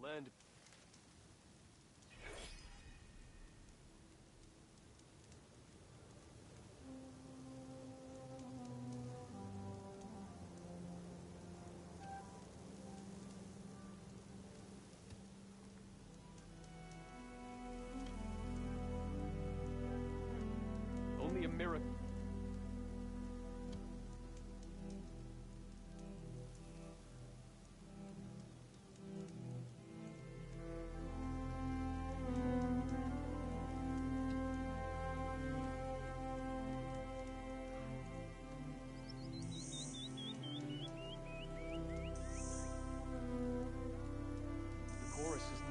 land. Only a miracle.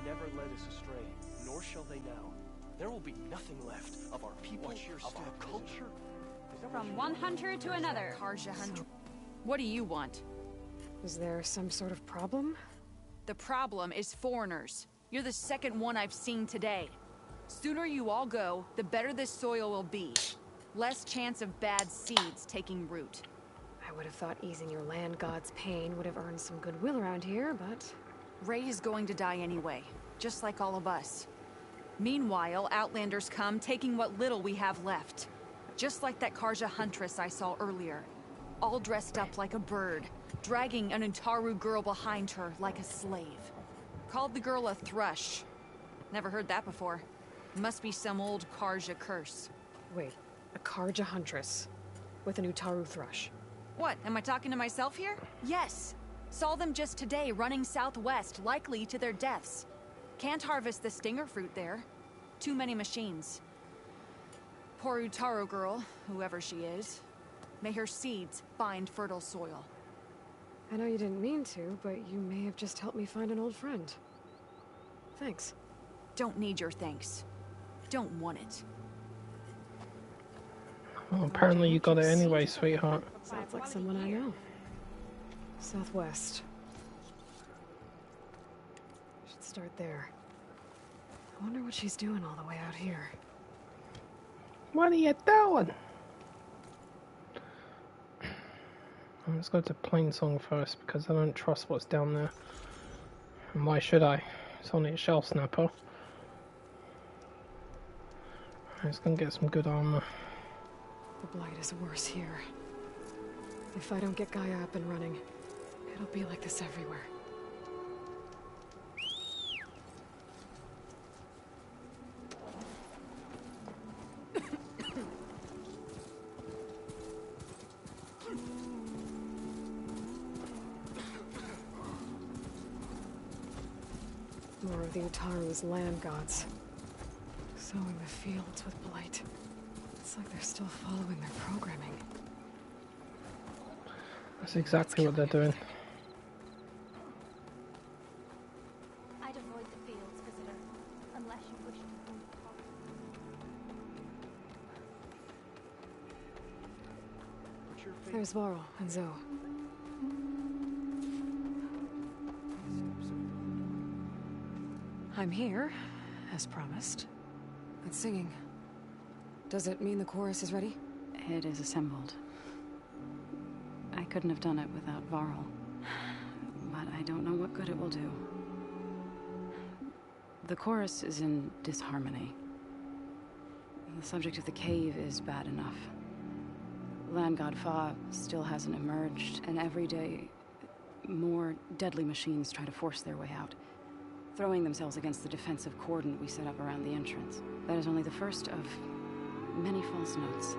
Never led us astray, nor shall they now. There will be nothing left of our people, of our culture. From one hunter to another. Karja hunter. What do you want? Is there some sort of problem? The problem is foreigners. You're the second one I've seen today. Sooner you all go, the better this soil will be. Less chance of bad seeds taking root. I would have thought easing your land god's pain would have earned some goodwill around here, but... Ray is going to die anyway, just like all of us. Meanwhile, Outlanders come, taking what little we have left. Just like that Karja huntress I saw earlier. All dressed up like a bird, dragging an Utaru girl behind her like a slave. Called the girl a thrush. Never heard that before. Must be some old Karja curse. Wait, a Karja huntress with an Utaru thrush. What, am I talking to myself here? Yes. Saw them just today running southwest, likely to their deaths. Can't harvest the stinger fruit there. Too many machines. Poor Utaru girl, whoever she is. May her seeds find fertile soil. I know you didn't mean to, but you may have just helped me find an old friend. Thanks. Don't need your thanks. Don't want it. Well, apparently you got it anyway, sweetheart. Sounds like someone I know. Southwest. Should start there. I wonder what she's doing all the way out here. What are you doing? Let's go to Plainsong first because I don't trust what's down there. And why should I? It's only a shell snapper. Let's go and get some good armor. The blight is worse here. If I don't get Gaia up and running, it'll be like this everywhere. More of the Utaru's land gods. Sowing the fields with blight. It's like they're still following their programming. That's exactly what they're doing. I'd avoid the fields, visitor, unless you wish to move forward. There's Varl and Zoe. I'm here, as promised. It's singing. Does it mean the chorus is ready? It is assembled. I couldn't have done it without Varl. But I don't know what good it will do. The chorus is in disharmony. The subject of the cave is bad enough. Land God Fa still hasn't emerged, and every day, more deadly machines try to force their way out, throwing themselves against the defensive cordon we set up around the entrance. That is only the first of many false notes.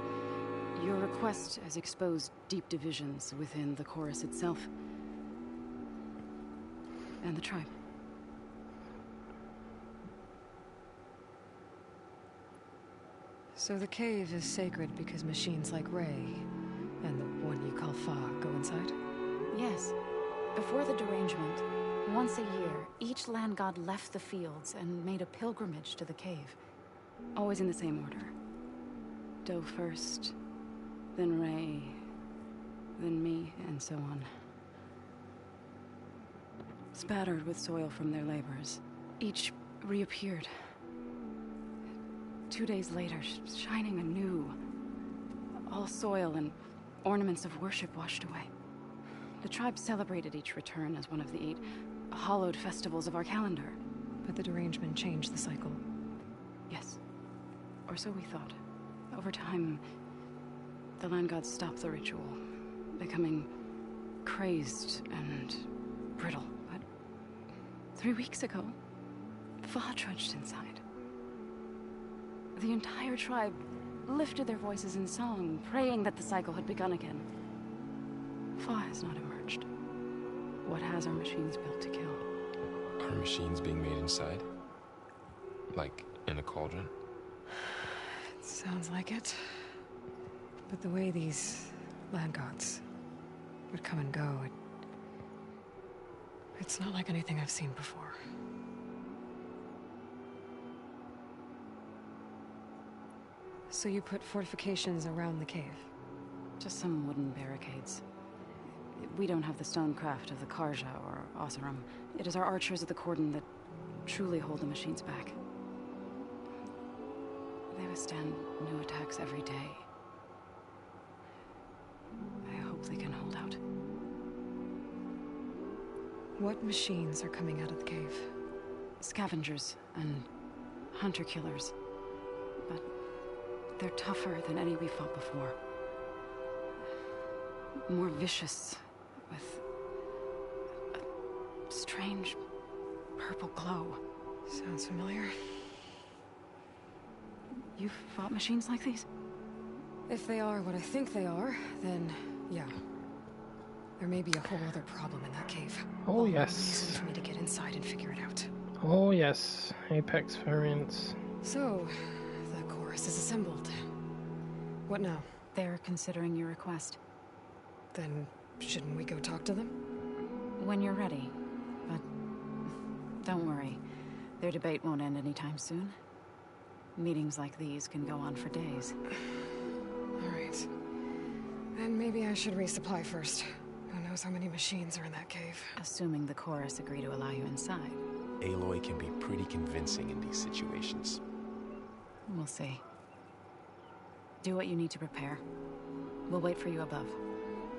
Your request has exposed deep divisions within the chorus itself and the tribe. So the cave is sacred because machines like Ray and the one you call Fa go inside? Yes. Before the derangement, once a year, each land god left the fields and made a pilgrimage to the cave. Always in the same order. Doe first, then Ray, then me, and so on. Spattered with soil from their labors, each reappeared. 2 days later, shining anew. All soil and ornaments of worship washed away. The tribe celebrated each return as one of the 8 hallowed festivals of our calendar. But the derangement changed the cycle. Yes. Or so we thought. Over time, the land gods stopped the ritual, becoming crazed and brittle. But 3 weeks ago, Fa trudged inside. The entire tribe lifted their voices in song, praying that the cycle had begun again. Fa has not emerged. What has our machines built to kill? Are machines being made inside? Like in a cauldron? Sounds like it. But the way these land gods would come and go, it's not like anything I've seen before. So you put fortifications around the cave? Just some wooden barricades. We don't have the stonecraft of the Karja or Oseram. It is our archers of the cordon that truly hold the machines back. They withstand new attacks every day. I hope they can hold out. What machines are coming out of the cave? Scavengers and hunter-killers. But they're tougher than any we fought before. More vicious, with a strange purple glow. Sounds familiar. You've fought machines like these? If they are what I think they are, then yeah. There may be a whole other problem in that cave. Oh, Reason yes. for me to get inside and figure it out. Oh, yes. Apex variants. So, the chorus is assembled. What now? They're considering your request. Then, shouldn't we go talk to them? When you're ready. But don't worry. Their debate won't end anytime soon. Meetings like these can go on for days. Alright. Then maybe I should resupply first. Who knows how many machines are in that cave? Assuming the chorus agree to allow you inside. Aloy can be pretty convincing in these situations. We'll see. Do what you need to prepare. We'll wait for you above,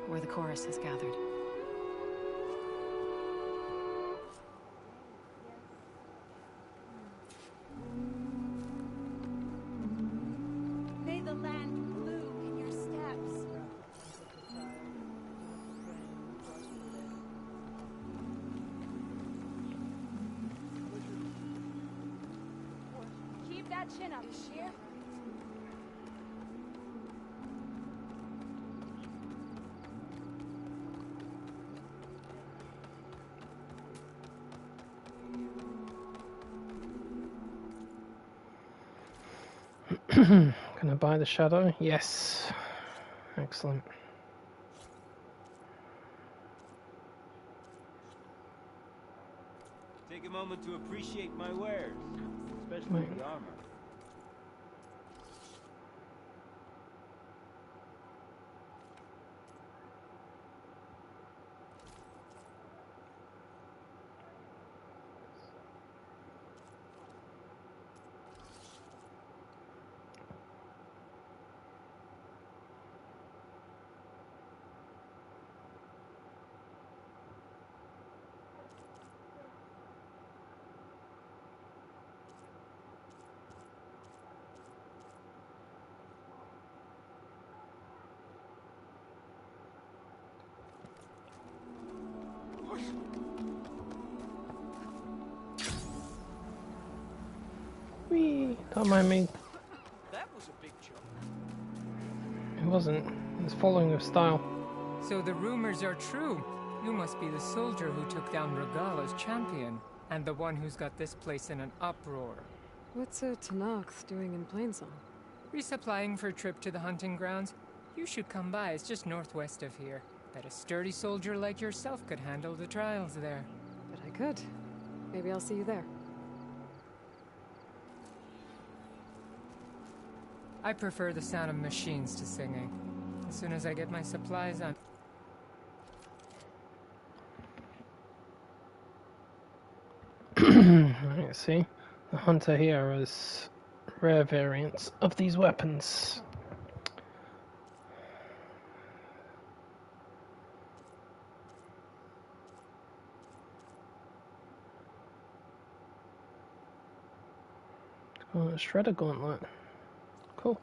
where the chorus has gathered. May the land bloom in your steps. Keep that chin up, dear. Can I buy the shadow? Yes. Excellent. Take a moment to appreciate my wares, especially the armor. Whee! Don't mind me. That was a big jump. It wasn't. It was following with style. So the rumors are true. You must be the soldier who took down Regala's champion, and the one who's got this place in an uproar. What's a Tanakh doing in Plainsong? Resupplying for a trip to the hunting grounds? You should come by, it's just northwest of here. Bet a sturdy soldier like yourself could handle the trials there. But I could. Maybe I'll see you there. I prefer the sound of machines to singing. As soon as I get my supplies, I'm... Right, see? The hunter here is rare variants of these weapons. Oh, a shredder gauntlet. Cool.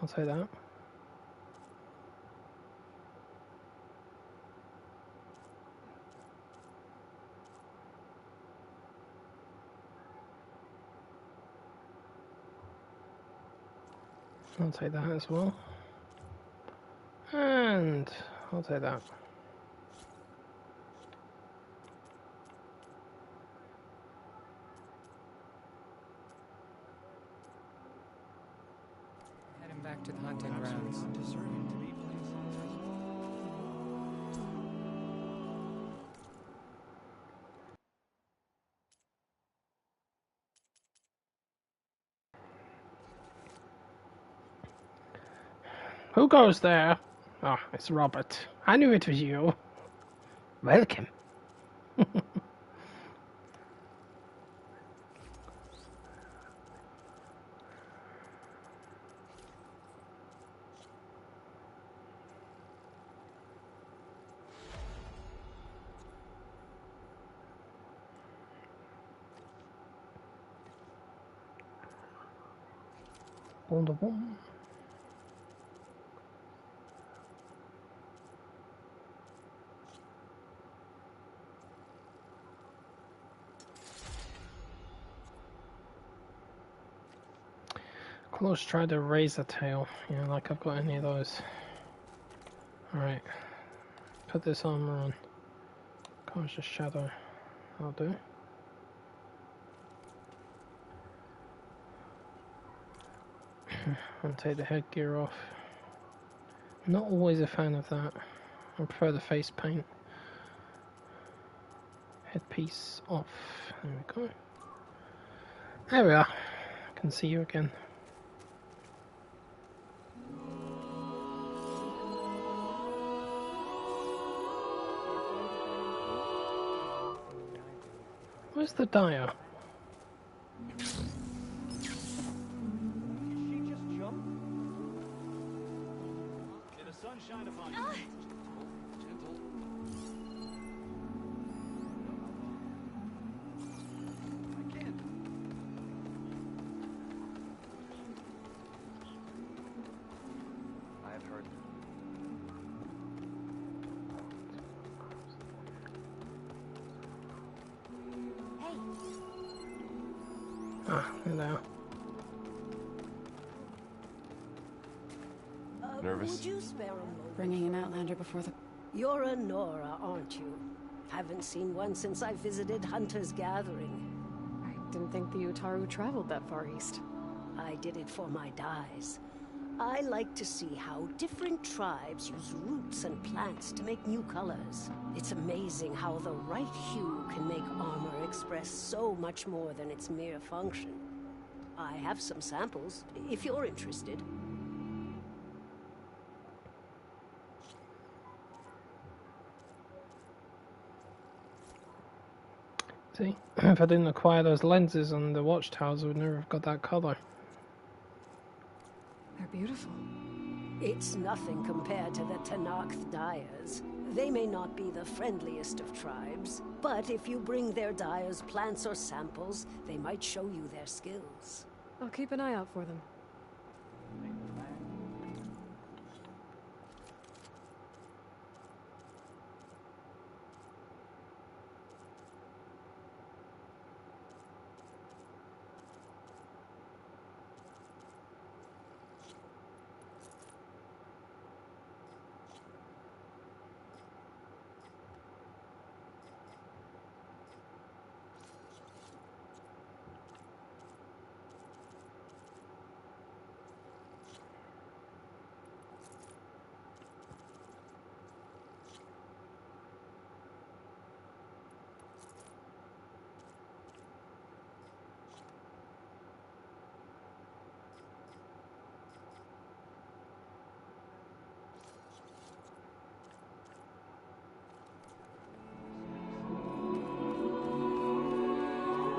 I'll take that. I'll take that as well. And I'll take that. Heading back to the hunting grounds. Who goes there? Ah, oh, it's Robert. I knew it was you. Welcome. Boom, boom. Close try to raise a tail. Yeah, like I've got any of those. Alright. Put this armor on. Conscious shadow. I'll do. I'll take the headgear off. Not always a fan of that. I prefer the face paint. Headpiece off. There we go. There we are. I can see you again. Where's the dyer? Did she just jump? May the sun shine upon you. Gentle. I can't. I have heard. Hey, Ah, hello. Nervous? Would you spare a moment? Bringing an Outlander before the... You're a Nora, aren't you? Haven't seen one since I visited Hunter's Gathering. I didn't think the Utaru traveled that far east. I did it for my dyes. I like to see how different tribes use roots and plants to make new colors. It's amazing how the right hue can make armor express so much more than its mere function. I have some samples, if you're interested. See, if I didn't acquire those lenses on the watchtowers, I would never have got that color. They're beautiful. It's nothing compared to the Tanakh dyers. They may not be the friendliest of tribes, but if you bring their dyers plants or samples, they might show you their skills. I'll keep an eye out for them.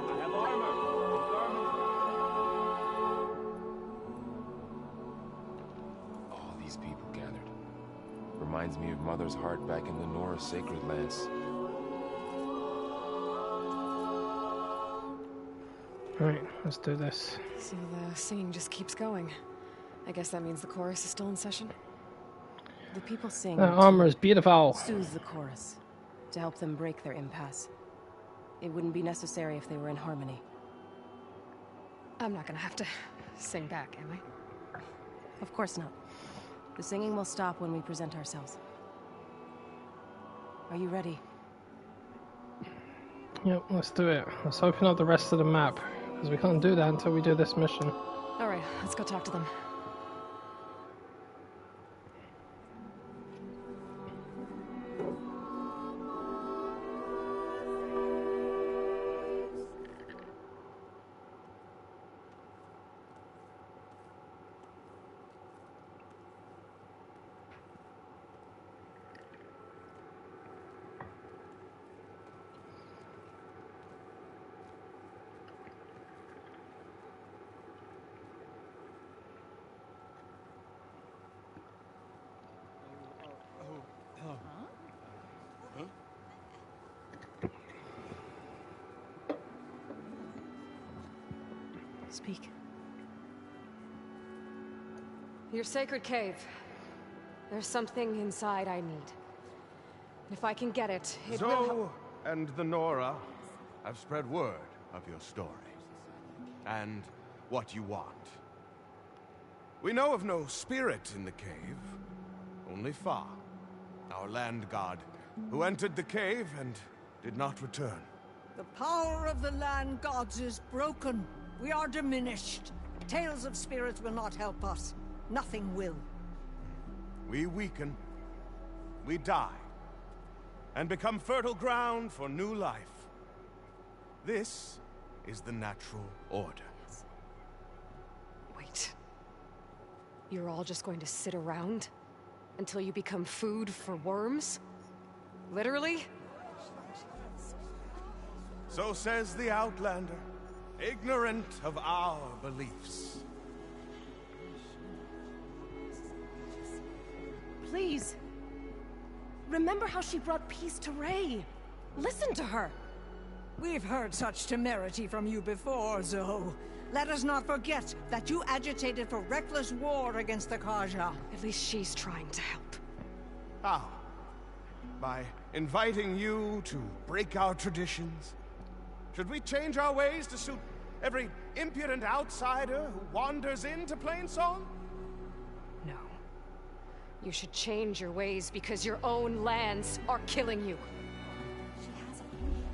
I have armor. All these people gathered. Reminds me of Mother's heart back in the Nora sacred lands. Alright, let's do this. So the singing just keeps going. I guess that means the chorus is still in session? The people sing That armor is beautiful. soothe the chorus, to help them break their impasse. It wouldn't be necessary if they were in harmony. I'm not gonna have to sing back, am I? Of course not. The singing will stop when we present ourselves. Are you ready? Yep, let's do it. Let's open up the rest of the map, because we can't do that until we do this mission. Alright, let's go talk to them. Speak. Your sacred cave. There's something inside I need. If I can get it, it will help. Zoe and the Nora have spread word of your story. And what you want. We know of no spirit in the cave. Only Fa, our land god, who entered the cave and did not return. The power of the land gods is broken. We are diminished. Tales of spirits will not help us. Nothing will. We weaken. We die. And become fertile ground for new life. This is the natural order. Wait. You're all just going to sit around? Until you become food for worms? Literally? So says the Outlander, ignorant of our beliefs. Please. Remember how she brought peace to Ray. Listen to her. We've heard such temerity from you before, Zoe. Let us not forget that you agitated for reckless war against the Kaja. At least she's trying to help. How? By inviting you to break our traditions? Should we change our ways to suit every impudent outsider who wanders into Plainsong? No. You should change your ways because your own lands are killing you. She has a point.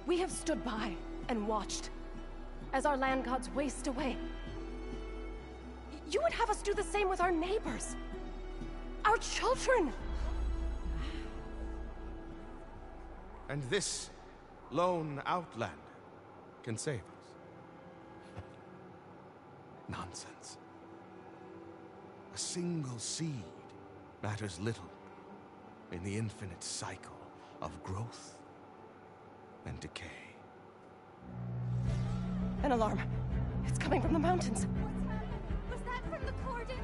We have stood by and watched as our land gods waste away. You would have us do the same with our neighbors, our children. And this lone outlander can save us. Nonsense. A single seed matters little in the infinite cycle of growth and decay. An alarm. It's coming from the mountains. Was that from the cordon?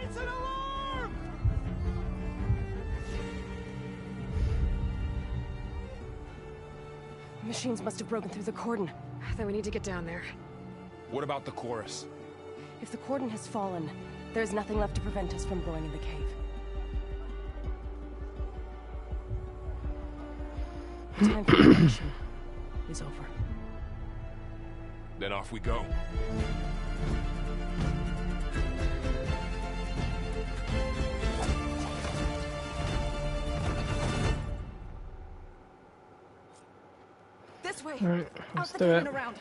It's an alarm! Machines must have broken through the cordon. Then we need to get down there. What about the chorus? If the cordon has fallen, there's nothing left to prevent us from going in the cave. The time for action is over. Then off we go. This way. Alright, let's Out the do cave it. and around.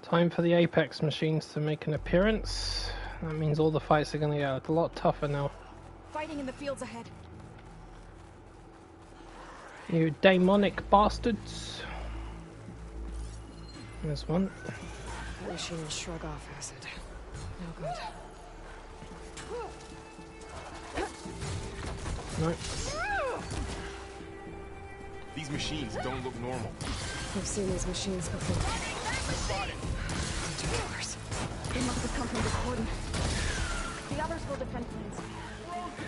Time for the Apex machines to make an appearance. That means all the fights are going to get a lot tougher now. Fighting in the fields ahead. You demonic bastards. There's one. That machine will shrug off acid. No good. No. These machines don't look normal. We've seen these machines before. Towers. They must have come from the cordon. The others will defend Plains.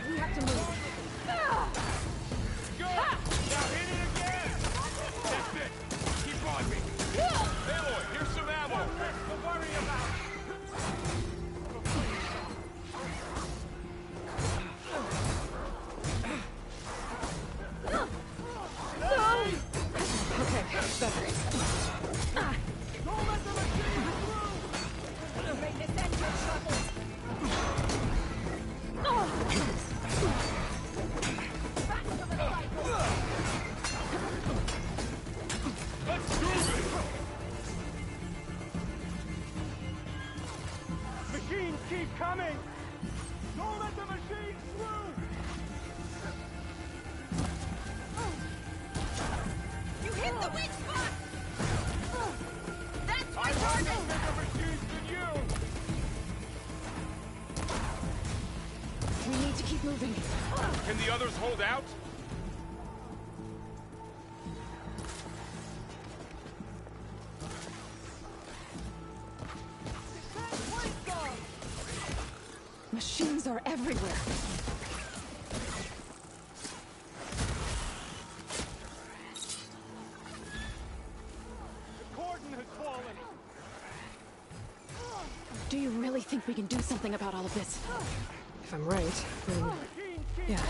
We have to move. Go! Now hit it again! Can the others hold out? Machines are everywhere. The cordon has fallen. Do you really think we can do something about all of this? If I'm right, then... yeah.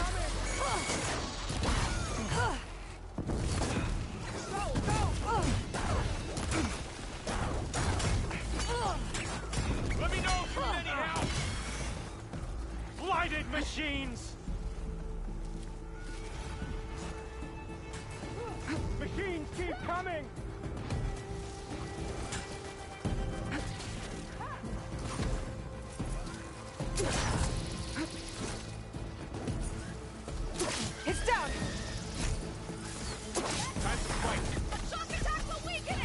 Let me know if you need any help. Blighted machines. Machines keep coming. It's down! Time to fight. A shock attack will weaken it!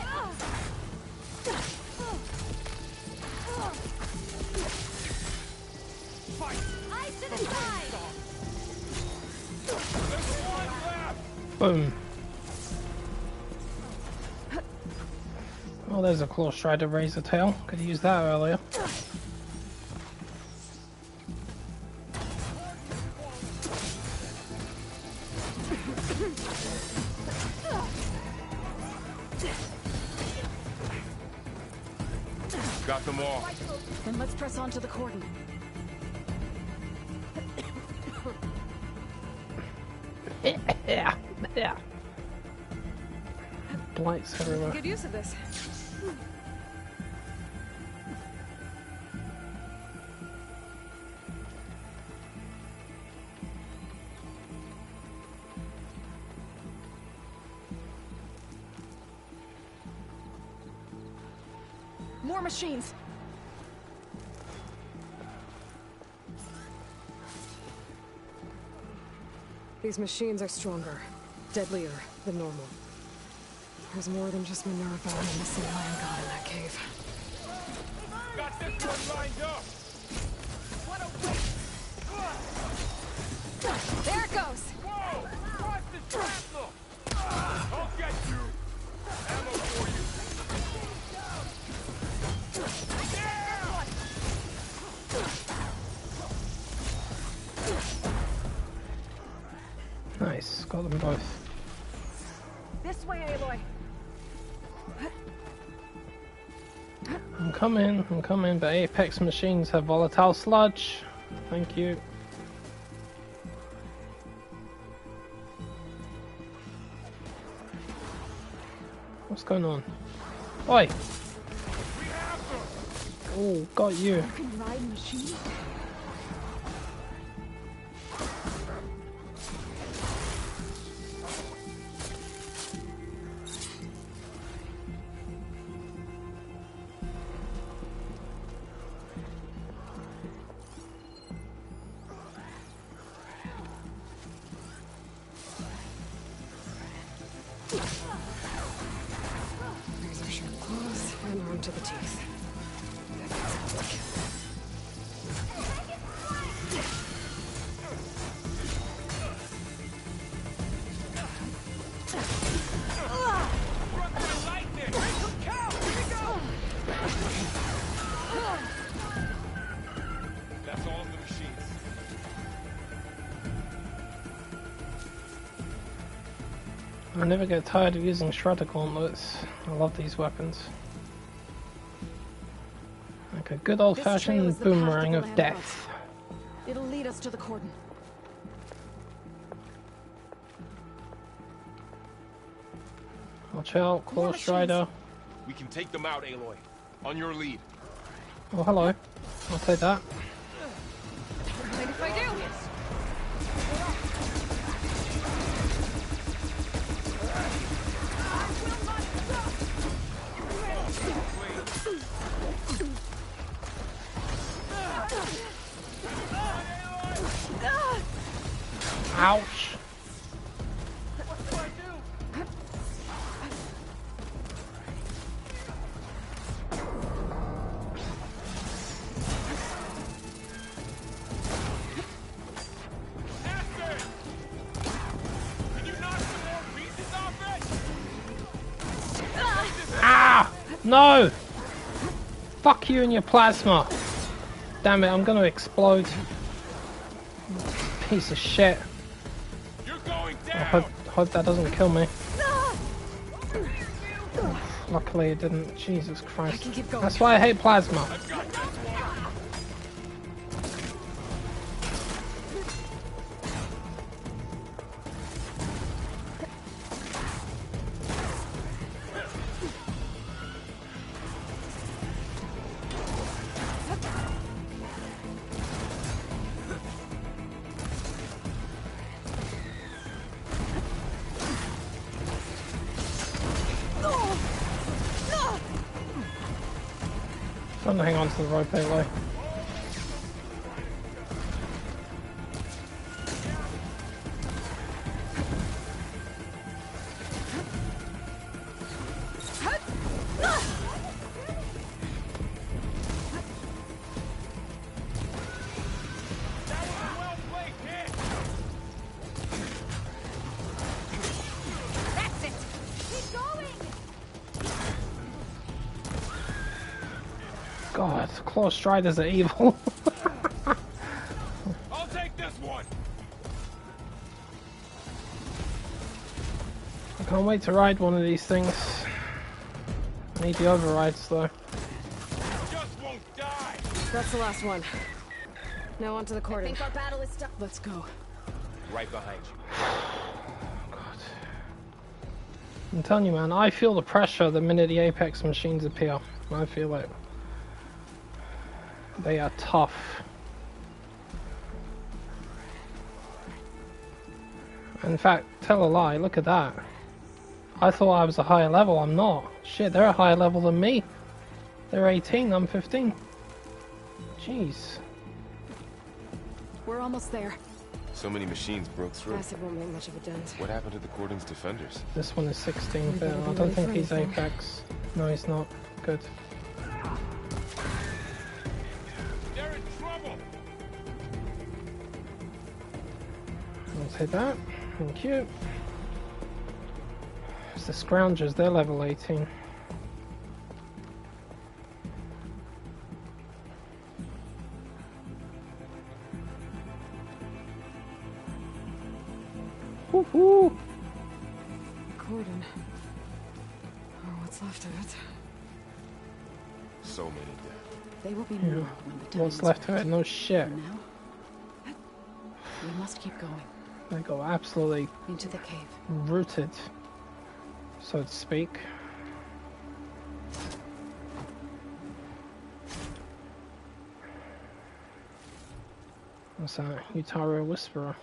Fight. Eyes to the side! There's one left. Boom. Oh, there's a claw strider razor tail. Could have used that earlier. Got them all. Then let's press on to the cordon. Yeah. Yeah. Blights everywhere. Good use of this. More machines. These machines are stronger, deadlier than normal. There's more than just Minerva and the missing land god in that cave. Got this one lined up. What a waste! There it goes! Whoa! Watch the shrapnel! I'll get you! Ammo for you! Nice, got them both. This way, Aloy. I'm coming, but Apex machines have volatile sludge. Thank you. What's going on? Oi! Oh, got you. You can ride machines? Razor sharp claws and arm to the teeth. That's all of the machines. I never get tired of using shredder gauntlets. I love these weapons. Like a good old-fashioned boomerang of death. It'll lead us to the cordon. Watch out, claw strider. We can take them out, Aloy. On your lead. Oh, hello. I'll take that. Mind if I do? Ouch. What do I do? No! Fuck you and your plasma! Damn it, I'm gonna explode. Piece of shit. You're going down. I hope that doesn't kill me. Luckily it didn't. Jesus Christ. That's why I hate plasma. Trying to hang on to the rope anyway. God, Claw Striders are evil. I'll take this one. I can't wait to ride one of these things. I need the overrides though. Just won't die. That's the last one. Now onto the cordon. I think our battle is stuck. Let's go. Right behind you. I'm telling you, man, I feel the pressure the minute the Apex machines appear. I feel it. They are tough. In fact, tell a lie, look at that. I thought I was a higher level, I'm not. Shit, they're a higher level than me. They're 18, I'm 15. Jeez. We're almost there. So many machines broke through. Acid won't make much of a dent. What happened to the cordon's defenders? This one is 16, but I don't think he's Apex. No, he's not. Good. They're in trouble. I'll take that. Thank you. It's the Scroungers, they're level 18. Woohoo! Cordon. Or what's left of it. So many dead. They will be Yeah. more when the time What's is left of right. it? No shit. For now, we must keep going They go absolutely into the cave. rooted, so to speak. What's that? Utara Whisperer.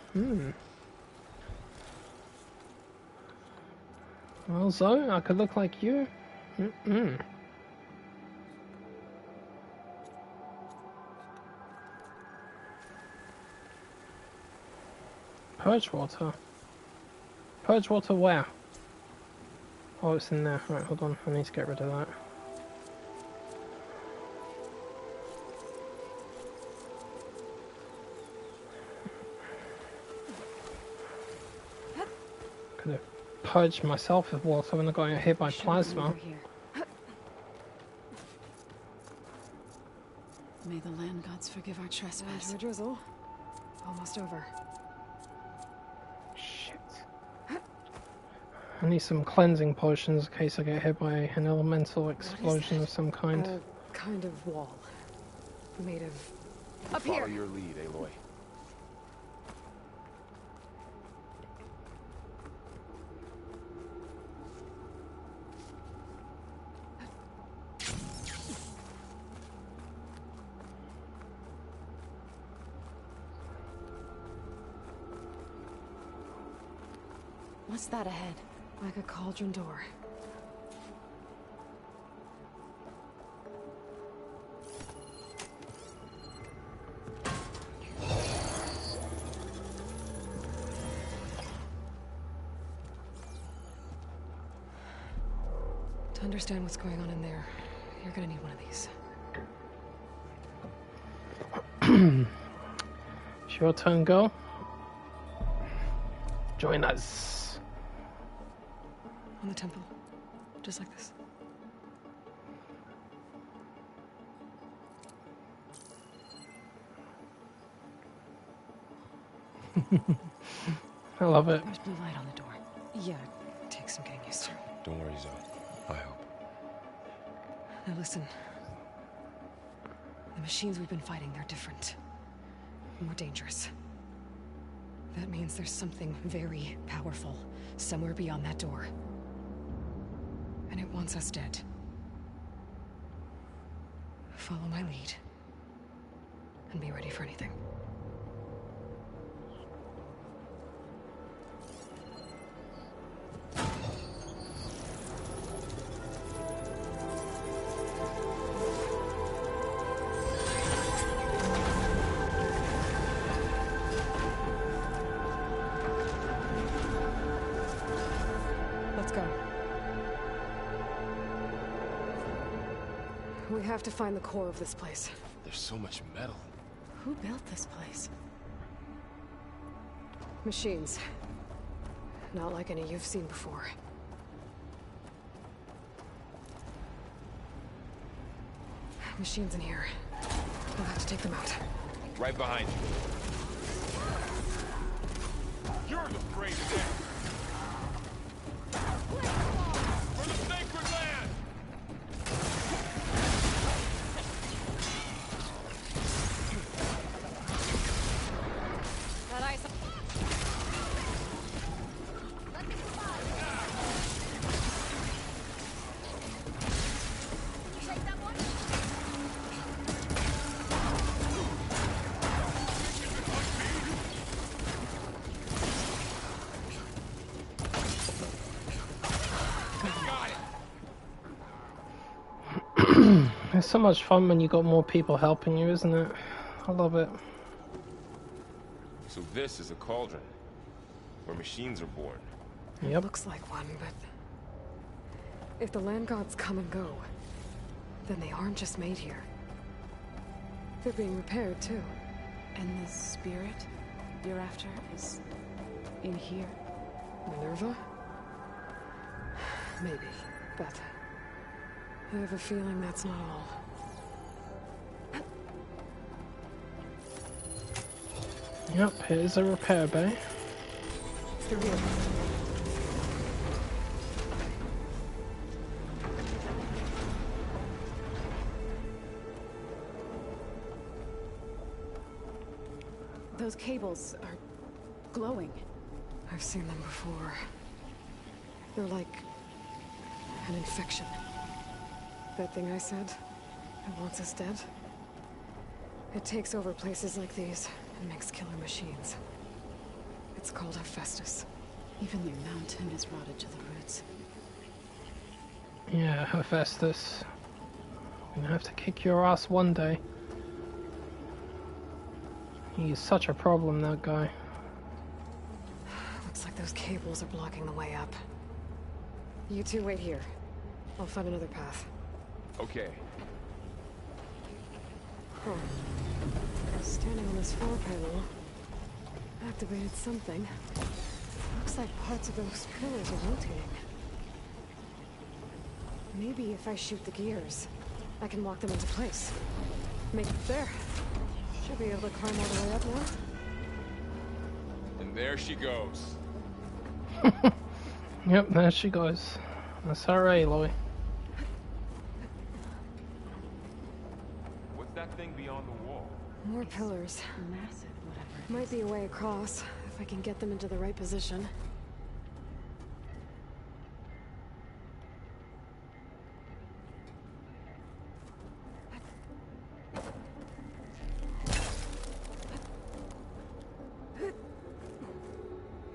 Well, Zoe, I could look like you. Purge water. Purge water where? Oh, it's in there. Right, hold on. I need to get rid of that. Could have purged myself with water when I got hit by plasma. May the land gods forgive our trespass. And a drizzle. Almost over. Shit. I need some cleansing potions in case I get hit by an elemental explosion of some kind. A kind of wall. Made of... Up Follow here! your lead, Aloy. What's that ahead? Like a cauldron door. To understand what's going on in there, you're gonna need one of these. It's your turn, go. Join us. On the temple. Just like this. I love it. There's blue light on the door. Yeah, it takes some getting used to. Don't worry, Zoe. I hope. Now listen. The machines we've been fighting, they're different. More dangerous. That means there's something very powerful somewhere beyond that door. And it wants us dead. Follow my lead. And be ready for anything. Let's go. We have to find the core of this place. There's so much metal. Who built this place? Machines. Not like any you've seen before. Machines in here. We'll have to take them out. Right behind you. You're the bravest man. For the sacred land! That ice. It's so much fun when you got more people helping you, isn't it? I love it. So this is a cauldron, where machines are born. Yep. It looks like one, but... if the land gods come and go, then they aren't just made here. They're being repaired, too. And the spirit you're after is in here? Minerva? Maybe, but... I have a feeling that's not all. Yep, here's a repair bay. Through here. Those cables are glowing. I've seen them before. They're like an infection. That thing I said, it wants us dead. It takes over places like these and makes killer machines. It's called Hephaestus. Even the mountain is rotted to the roots. Yeah, Hephaestus. I'm gonna have to kick your ass one day. He's such a problem, that guy. Looks like those cables are blocking the way up. You two wait here. I'll find another path. Okay. Huh. Standing on this floor panel activated something. Looks like parts of those pillars are rotating. Maybe if I shoot the gears, I can lock them into place. Make it there. Should be able to climb all the way up now. And there she goes. Yep, there she goes. That's her Aloy. What's that thing beyond the wall? More pillars. Massive, whatever. Might be a way across, if I can get them into the right position.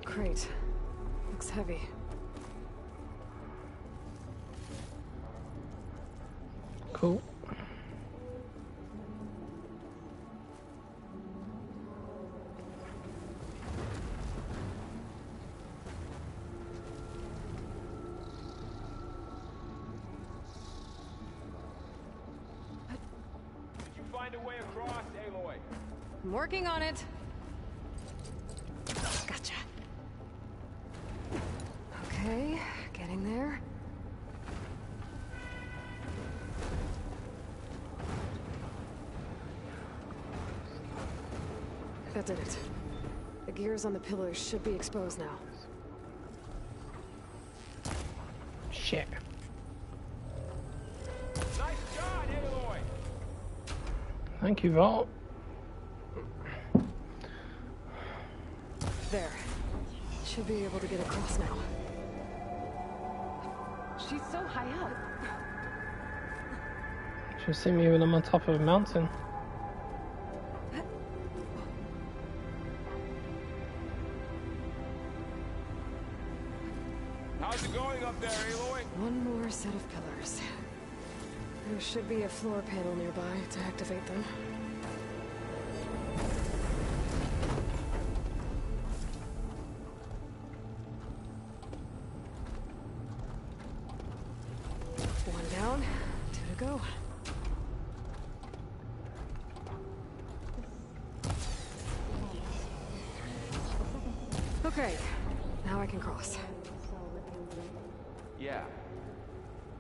Crate. Looks heavy. Cool. Did you find a way across, Aloy? I'm working on it. Gotcha. Okay, getting there. That did it. The gears on the pillars should be exposed now. Shit. Nice shot, Aloy! Thank you, Vault. There. Should be able to get across now. She's so high up. Should see me when I'm on top of a mountain. How's it going up there, Aloy? One more set of pillars. There should be a floor panel nearby to activate them. One down, 2 to go. Okay, now I can cross. Yeah.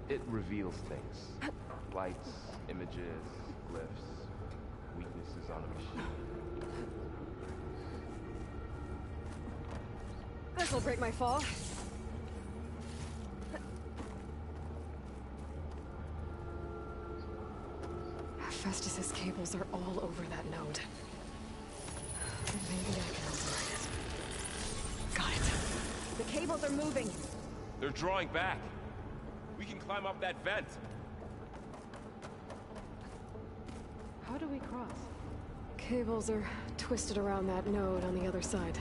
It reveals things. Lights, images, glyphs, weaknesses on a machine. This'll break my fall. Festus's cables are all over that node. Maybe I can override it. Got it. The cables are moving. They're drawing back. We can climb up that vent. How do we cross? Cables are twisted around that node on the other side.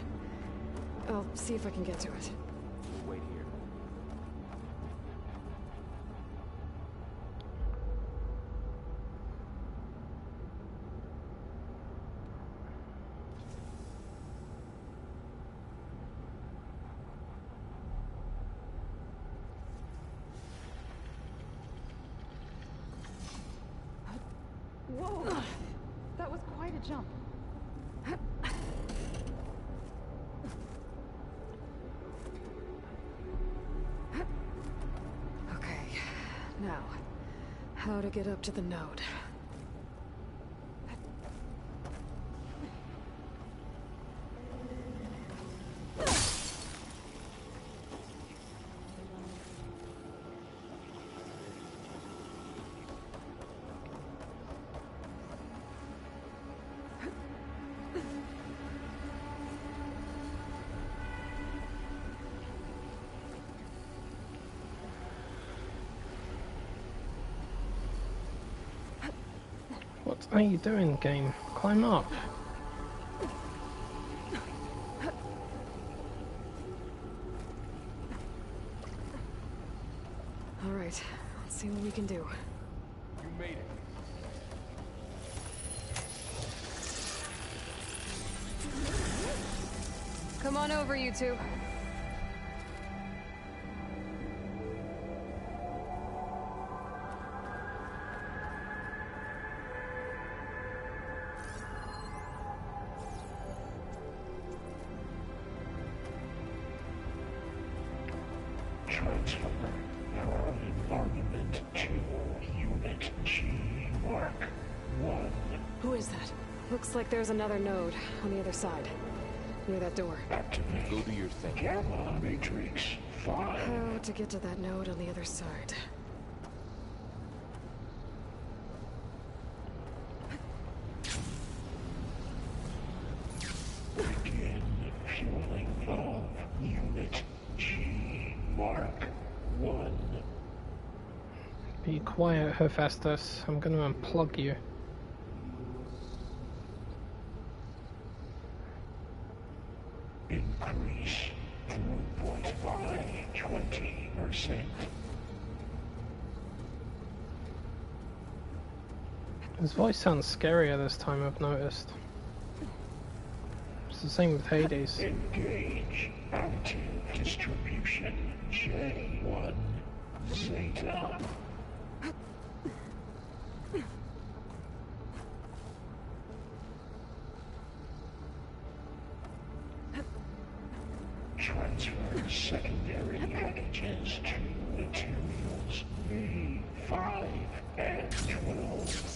I'll see if I can get to it. Wait here. Whoa! That was quite a jump. Okay, now, how to get up to the node? What are you doing, game? Climb up. All right, let's see what we can do. You made it. Come on over, you two. Transfer from armament to Unit G Mark 1. Who is that? Looks like there's another node on the other side. Near that door. Activate. Go do your thing. Gamma Matrix 5. How to get to that node on the other side? Begin fueling valve. Unit G Mark 1. Be quiet, Hephaestus. I'm gonna unplug you. Increase throughput by 20%. His voice sounds scarier this time, I've noticed. It's the same with Hades. Engage active distribution J1 Zeta. Transfer secondary packages to materials V5 and 12.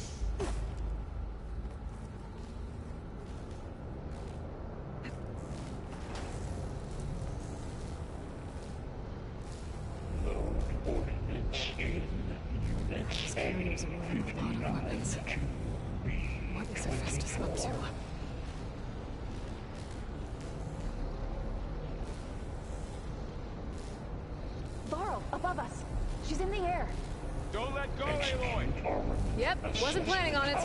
There's a lot of weapons. What is Hephaestus up to? Laurel, above us. She's in the air. Don't let go, Aloy! Yep, wasn't planning on it.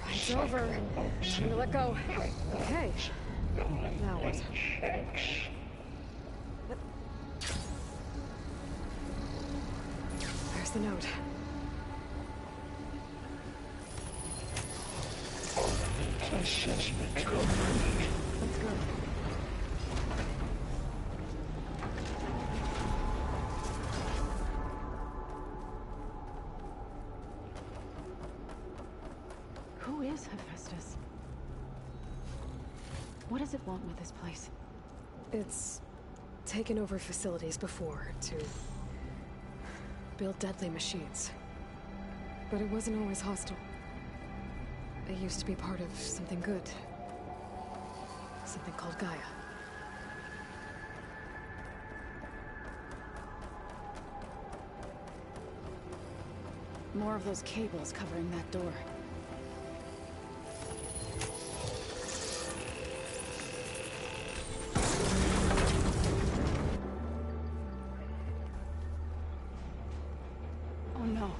Ride's over. Time to let go. Okay. Now what? There's the note. Assessment complete. Let's go. Who is Hephaestus? What does it want with this place? It's taken over facilities before to build deadly machines. But it wasn't always hostile. It used to be part of something good. Something called Gaia. More of those cables covering that door. Oh no.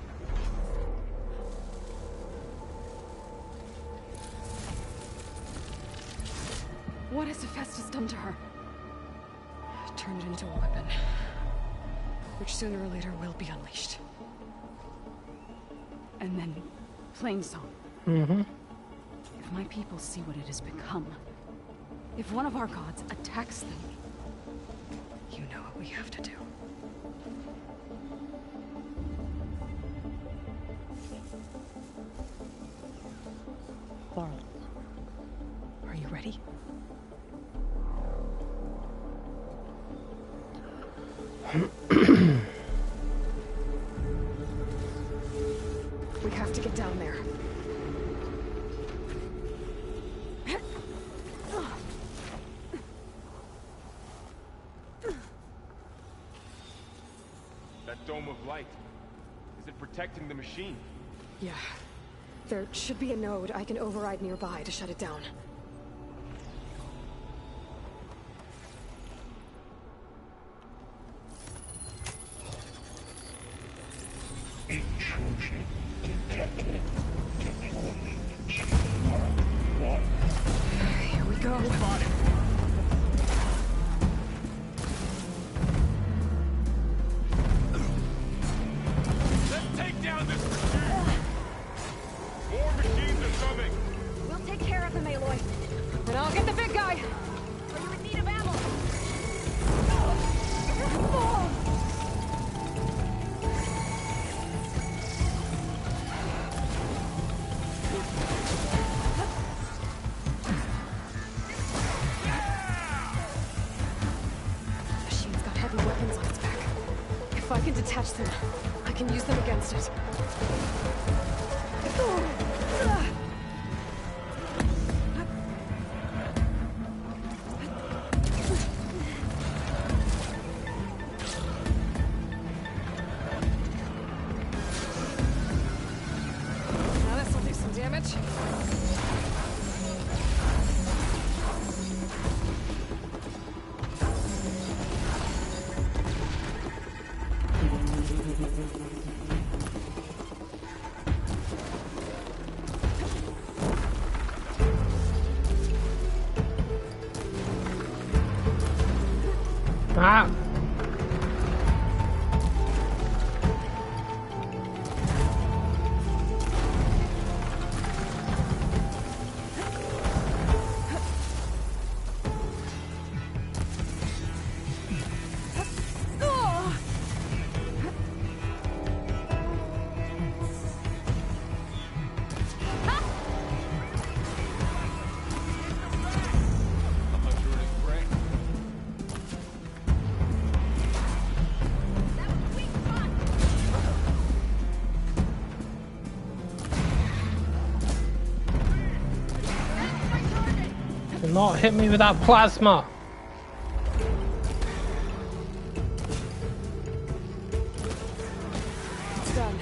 What has Hephaestus done to her? Turned it into a weapon. Which sooner or later will be unleashed. And then, Plainsong. Mm-hmm. If my people see what it has become, if one of our gods attacks them, you know what we have to do. Laurel, are you ready? We have to get down there. That dome of light. Is it protecting the machine? Yeah. There should be a node I can override nearby to shut it down. Intrusion detected. Deploying G1. Here we go. Spot it. Let's take down this machine! More machines are coming! We'll take care of him, Aloy. And I'll get the big guy! Are you in need of ammo? Machine's got heavy weapons on its back. If I can detach them, I can use them against it. Now this'll do some damage. Ah! not hit me with that plasma. It's done.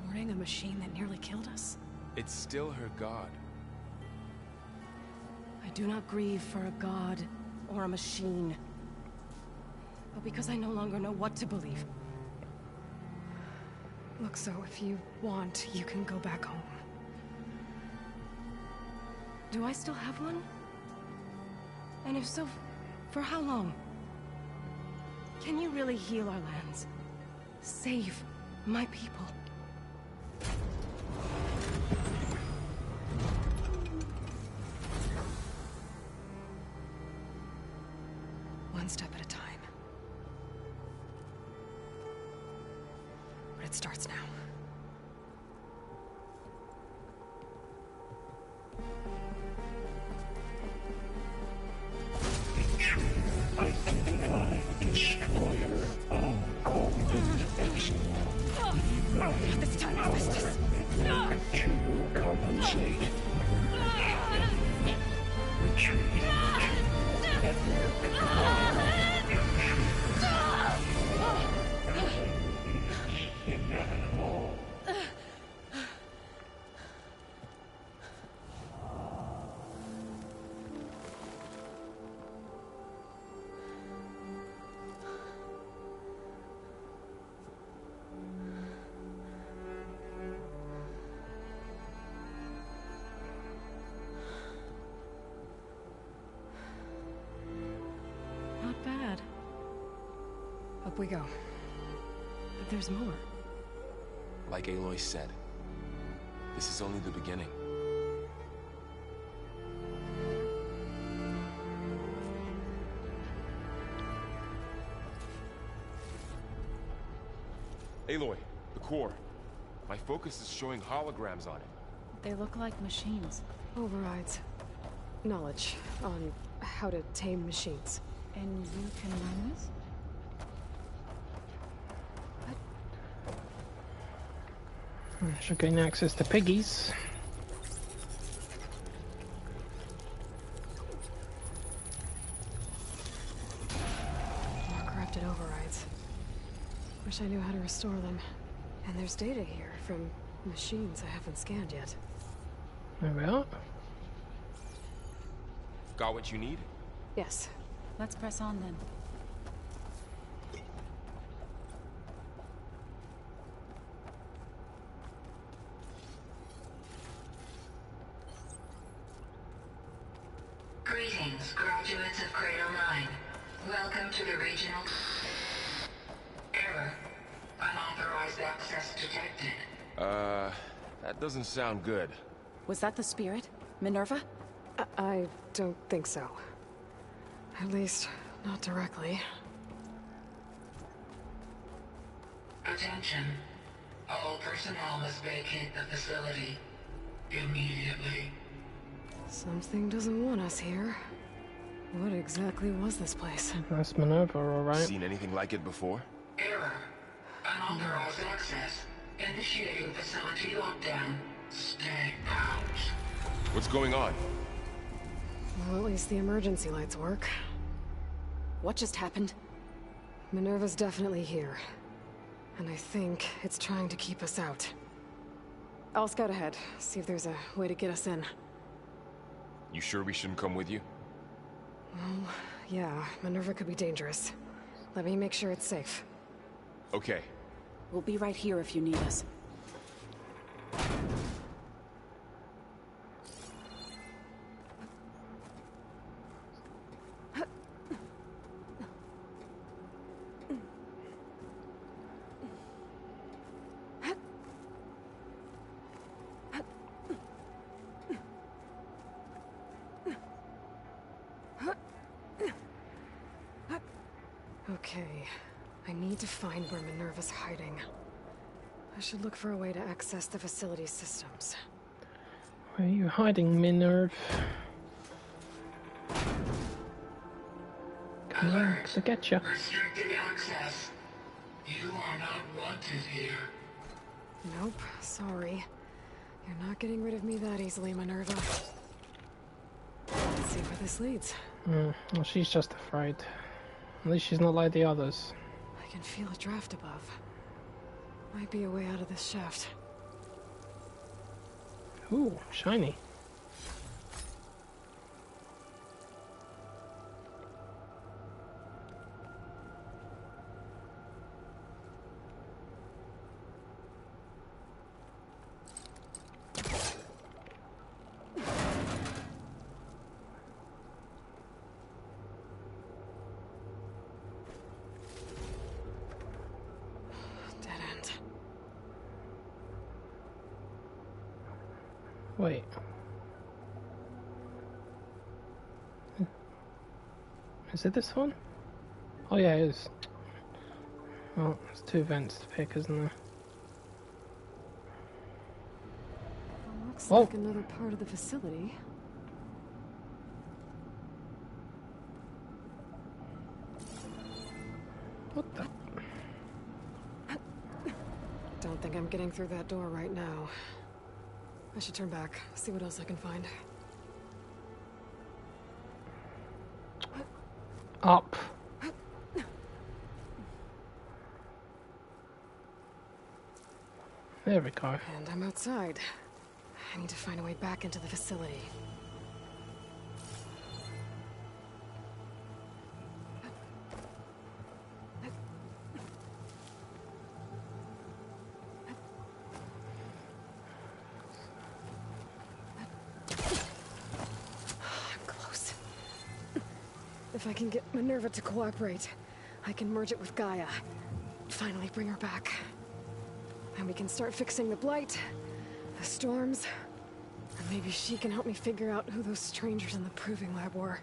Warning a machine that nearly killed us? It's still her god. I do not grieve for a god or a machine, but because I no longer know what to believe. Look, so if you want, you can go back home. Do I still have one? And if so, for how long? Can you really heal our lands? Save my people? One step at a time. But it starts now. Identify destroyer of excellence. This time, Justice. To compensate. Retreat. Inevitable. Not bad. Up we go. But there's more. Like Aloy said, this is only the beginning. Aloy, the core. My focus is showing holograms on it. They look like machines. Overrides. Knowledge on how to tame machines. And you can learn this? I should gain access to piggies. More corrupted overrides. Wish I knew how to restore them. And there's data here from machines I haven't scanned yet. There we are. Got what you need? Yes. Let's press on then. Greetings, graduates of Cradle 9. Welcome to the regional... Error. Unauthorized access detected. That doesn't sound good. Was that the spirit? Minerva? I don't think so. At least, not directly. Attention. All personnel must vacate the facility. Immediately. Something doesn't want us here. What exactly was this place? That's Minerva, alright. Seen anything like it before? Error. Unauthorized access. Initiating facility lockdown. Stay out. What's going on? Well, at least the emergency lights work. What just happened? Minerva's definitely here. And I think it's trying to keep us out. I'll scout ahead, see if there's a way to get us in. You sure we shouldn't come with you? Well, yeah, Minerva could be dangerous. Let me make sure it's safe. Okay. We'll be right here if you need us. Okay, I need to find where Minerva's hiding. I should look for a way to access the facility's systems. Where are you hiding, Minerva? To get you. Restricted access. You are not wanted here. Nope, sorry. You're not getting rid of me that easily, Minerva. Let's see where this leads. Well, she's just afraid. At least she's not like the others. I can feel a draft above. Might be a way out of this shaft. Ooh, shiny. Wait. Is it this one? Oh yeah, it is. Well, there's 2 vents to pick, isn't there? Looks like another part of the facility. What the? Don't think I'm getting through that door right now. I should turn back, see what else I can find. Up. There we go. And I'm outside. I need to find a way back into the facility. If I can get Minerva to cooperate, I can merge it with Gaia. Finally bring her back. And we can start fixing the blight, the storms, and maybe she can help me figure out who those strangers in the proving lab were.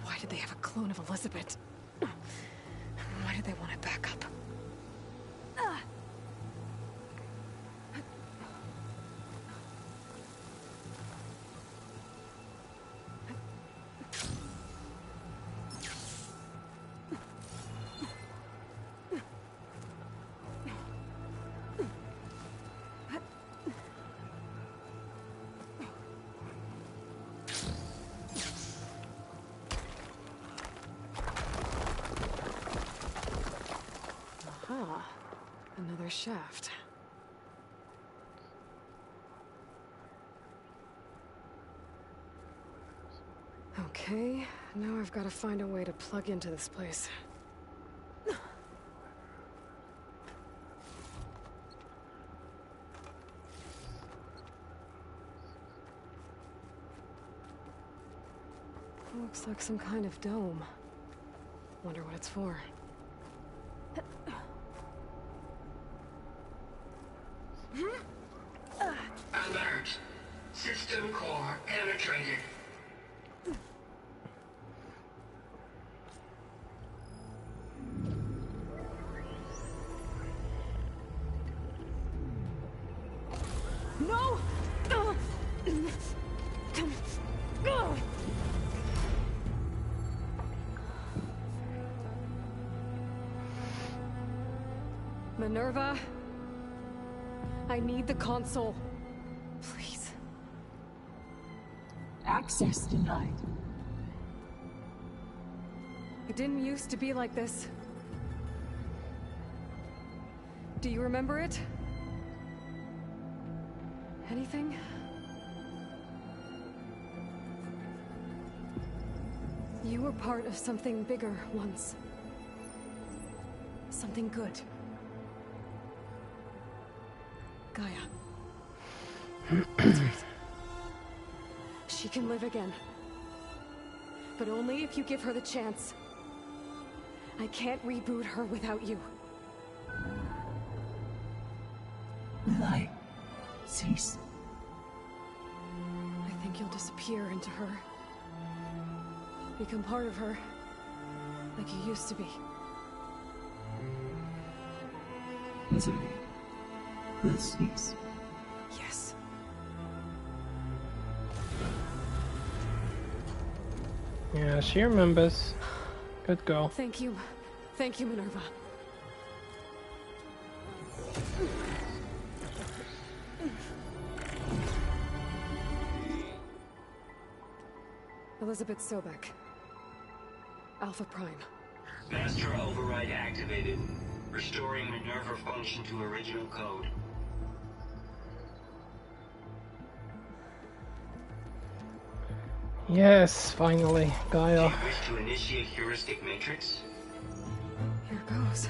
Why did they have a clone of Elizabeth? Why did they want it back up? Another shaft. Okay, now I've got to find a way to plug into this place. Looks like some kind of dome. Wonder what it's for. Alert. System core penetrated. No! Minerva, I need the console. Please. Access denied. It didn't used to be like this. Do you remember it? Anything? You were part of something bigger once. Something good. Gaia. That's right. She can live again. But only if you give her the chance. I can't reboot her without you. Will I cease? I think you'll disappear into her. Become part of her. Like you used to be. Misery will cease. Yes. Yeah, she remembers. Good girl. Thank you. Thank you, Minerva. Elizabeth Sobek. Alpha Prime. Master override activated. Restoring Minerva function to original code. Yes, finally, Gaia. Do you wish to initiate heuristic matrix? Here goes.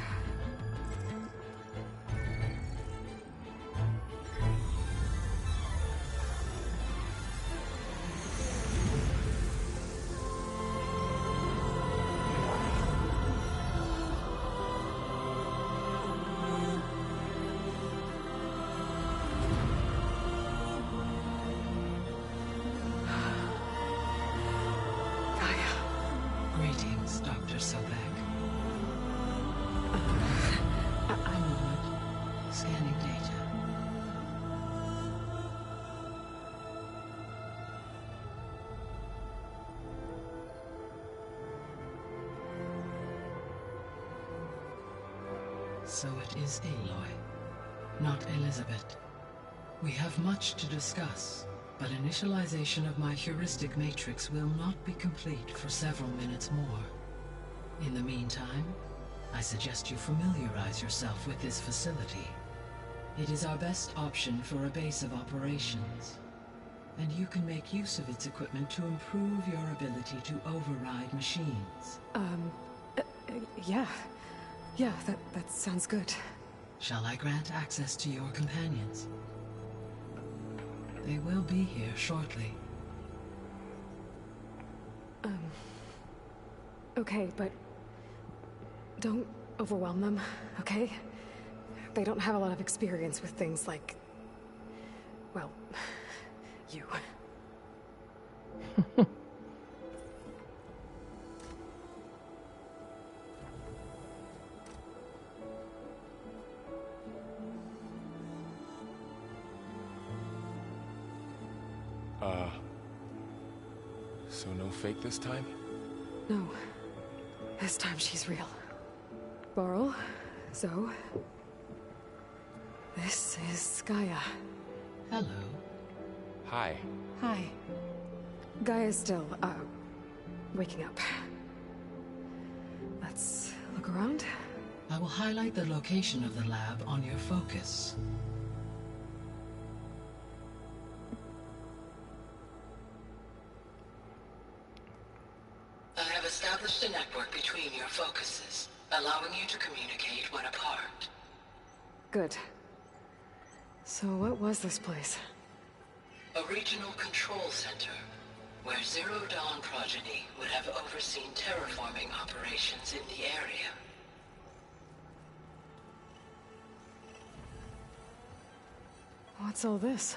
Greetings, Dr. Sobek. I'm Lord. Scanning data. So it is Aloy, not Elizabeth. We have much to discuss, but initialization of my heuristic matrix will not be complete for several minutes more. In the meantime, I suggest you familiarize yourself with this facility. It is our best option for a base of operations, and you can make use of its equipment to improve your ability to override machines. Yeah. Yeah, that sounds good. Shall I grant access to your companions? They will be here shortly. Okay, but don't overwhelm them, okay? They don't have a lot of experience with things like, well, you. So no fake this time? No. This time she's real. Borrel, Zoe. This is Gaia. Hello. Hi. Hi. Gaia's still, waking up. Let's look around. I will highlight the location of the lab on your focus. I have established a network between your focuses, allowing you to communicate when apart. Good. So what was this place? A regional control center, where Zero Dawn progeny would have overseen terraforming operations in the area. What's all this?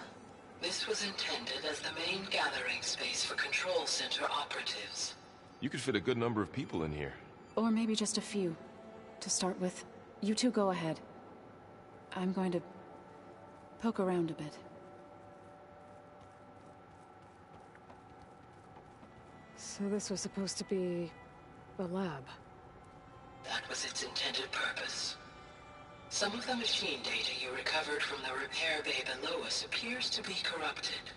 This was intended as the main gathering space for control center operatives. You could fit a good number of people in here. Or maybe just a few. To start with, you two go ahead. I'm going to poke around a bit. So this was supposed to be a lab. That was its intended purpose. Some of the machine data you recovered from the repair bay below us appears to be corrupted.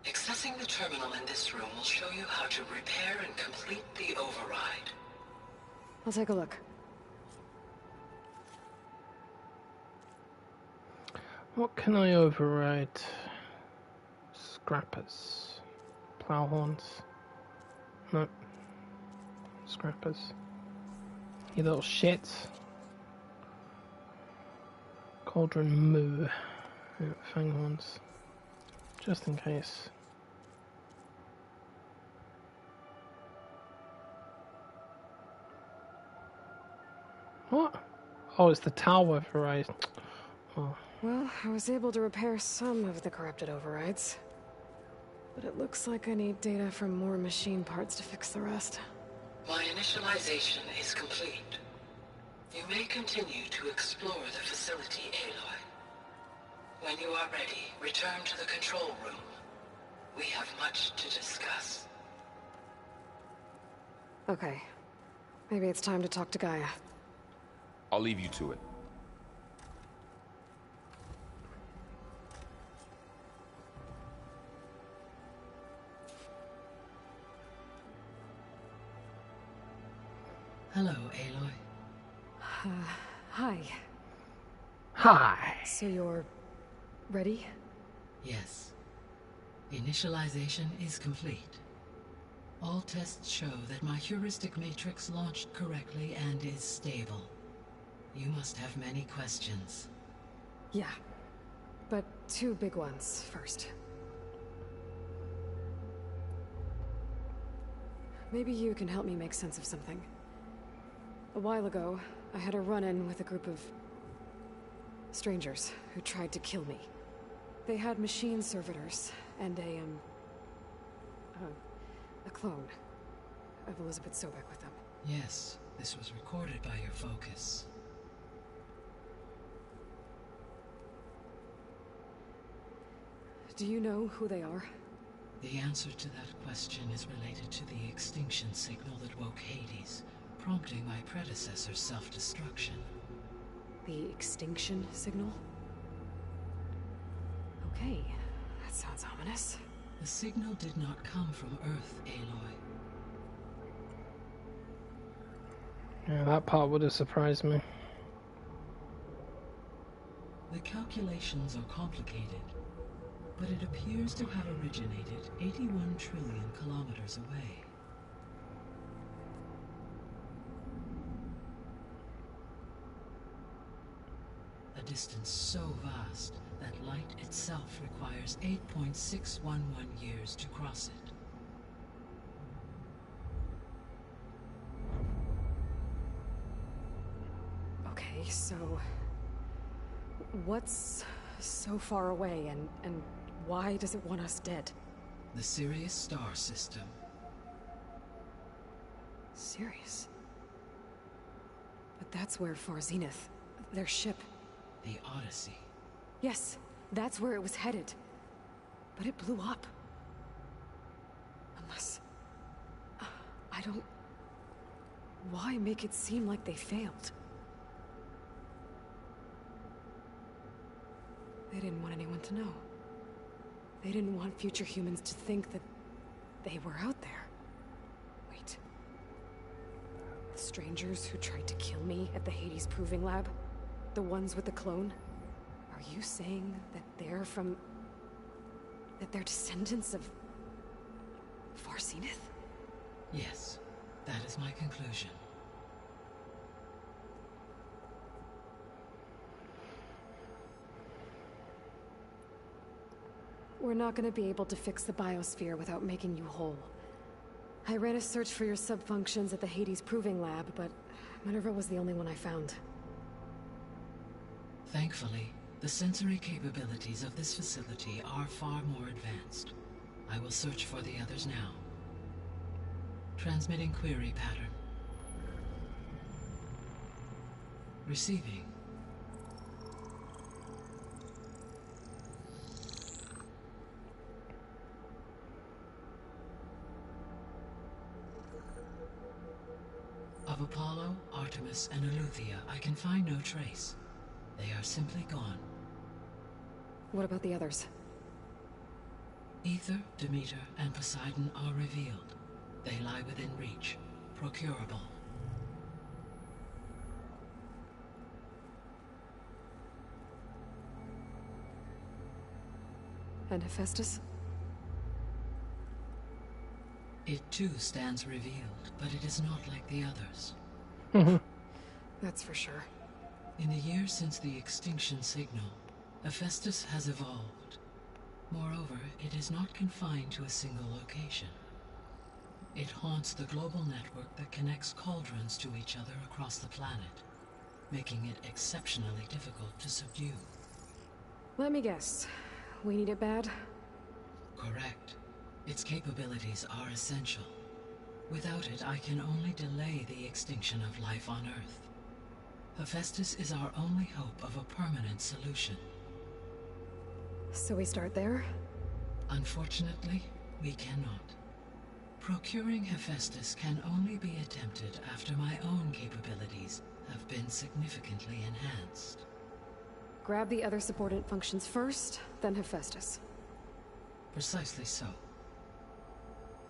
Accessing the terminal in this room will show you how to repair and complete the override. I'll take a look. What can I override? Scrappers. Plow horns. Nope. Scrappers. You little shits. Cauldron moo. Yeah, fang horns. Just in case. What? Oh, it's the tower override. Oh. Well, I was able to repair some of the corrupted overrides. But it looks like I need data from more machine parts to fix the rest. My initialization is complete. You may continue to explore the facility, Aloy. When you are ready, return to the control room. We have much to discuss. Okay. Maybe it's time to talk to Gaia. I'll leave you to it. Hello, Aloy. Hi. Hi. So you're ready? Yes. Initialization is complete. All tests show that my heuristic matrix launched correctly and is stable. You must have many questions. Yeah. But two big ones first. Maybe you can help me make sense of something. A while ago, I had a run-in with a group of strangers who tried to kill me. They had machine servitors and a clone of Elizabeth Sobek with them. Yes, this was recorded by your focus. Do you know who they are? The answer to that question is related to the extinction signal that woke Hades, prompting my predecessor's self-destruction. The extinction signal? Okay, that sounds ominous. The signal did not come from Earth, Aloy. Yeah, that part would have surprised me. The calculations are complicated, but it appears to have originated 81 trillion kilometers away. A distance so vast that light itself requires 8.611 years to cross it. Okay, so what's so far away and why does it want us dead? The Sirius star system. Sirius? But that's where Far Zenith, their ship. The Odyssey. Yes, that's where it was headed. But it blew up. Unless... I don't... Why make it seem like they failed? They didn't want anyone to know. They didn't want future humans to think that they were out there. Wait. The strangers who tried to kill me at the Hades Proving Lab? The ones with the clone? Are you saying that they're from... that they're descendants of... Far Zenith? Yes, that is my conclusion. We're not gonna be able to fix the biosphere without making you whole. I ran a search for your subfunctions at the Hades Proving Lab, but Minerva was the only one I found. Thankfully, the sensory capabilities of this facility are far more advanced. I will search for the others now. Transmitting query pattern. Receiving. Of Apollo, Artemis, and Eleuthia, I can find no trace. They are simply gone. What about the others? Ether, Demeter, and Poseidon are revealed. They lie within reach, procurable. And Hephaestus? It too stands revealed, but it is not like the others. That's for sure. In the years since the extinction signal, Hephaestus has evolved. Moreover, it is not confined to a single location. It haunts the global network that connects cauldrons to each other across the planet, making it exceptionally difficult to subdue. Let me guess. We need it bad? Correct. Its capabilities are essential. Without it, I can only delay the extinction of life on Earth. Hephaestus is our only hope of a permanent solution. So we start there? Unfortunately, we cannot. Procuring Hephaestus can only be attempted after my own capabilities have been significantly enhanced. Grab the other subordinate functions first, then Hephaestus. Precisely so.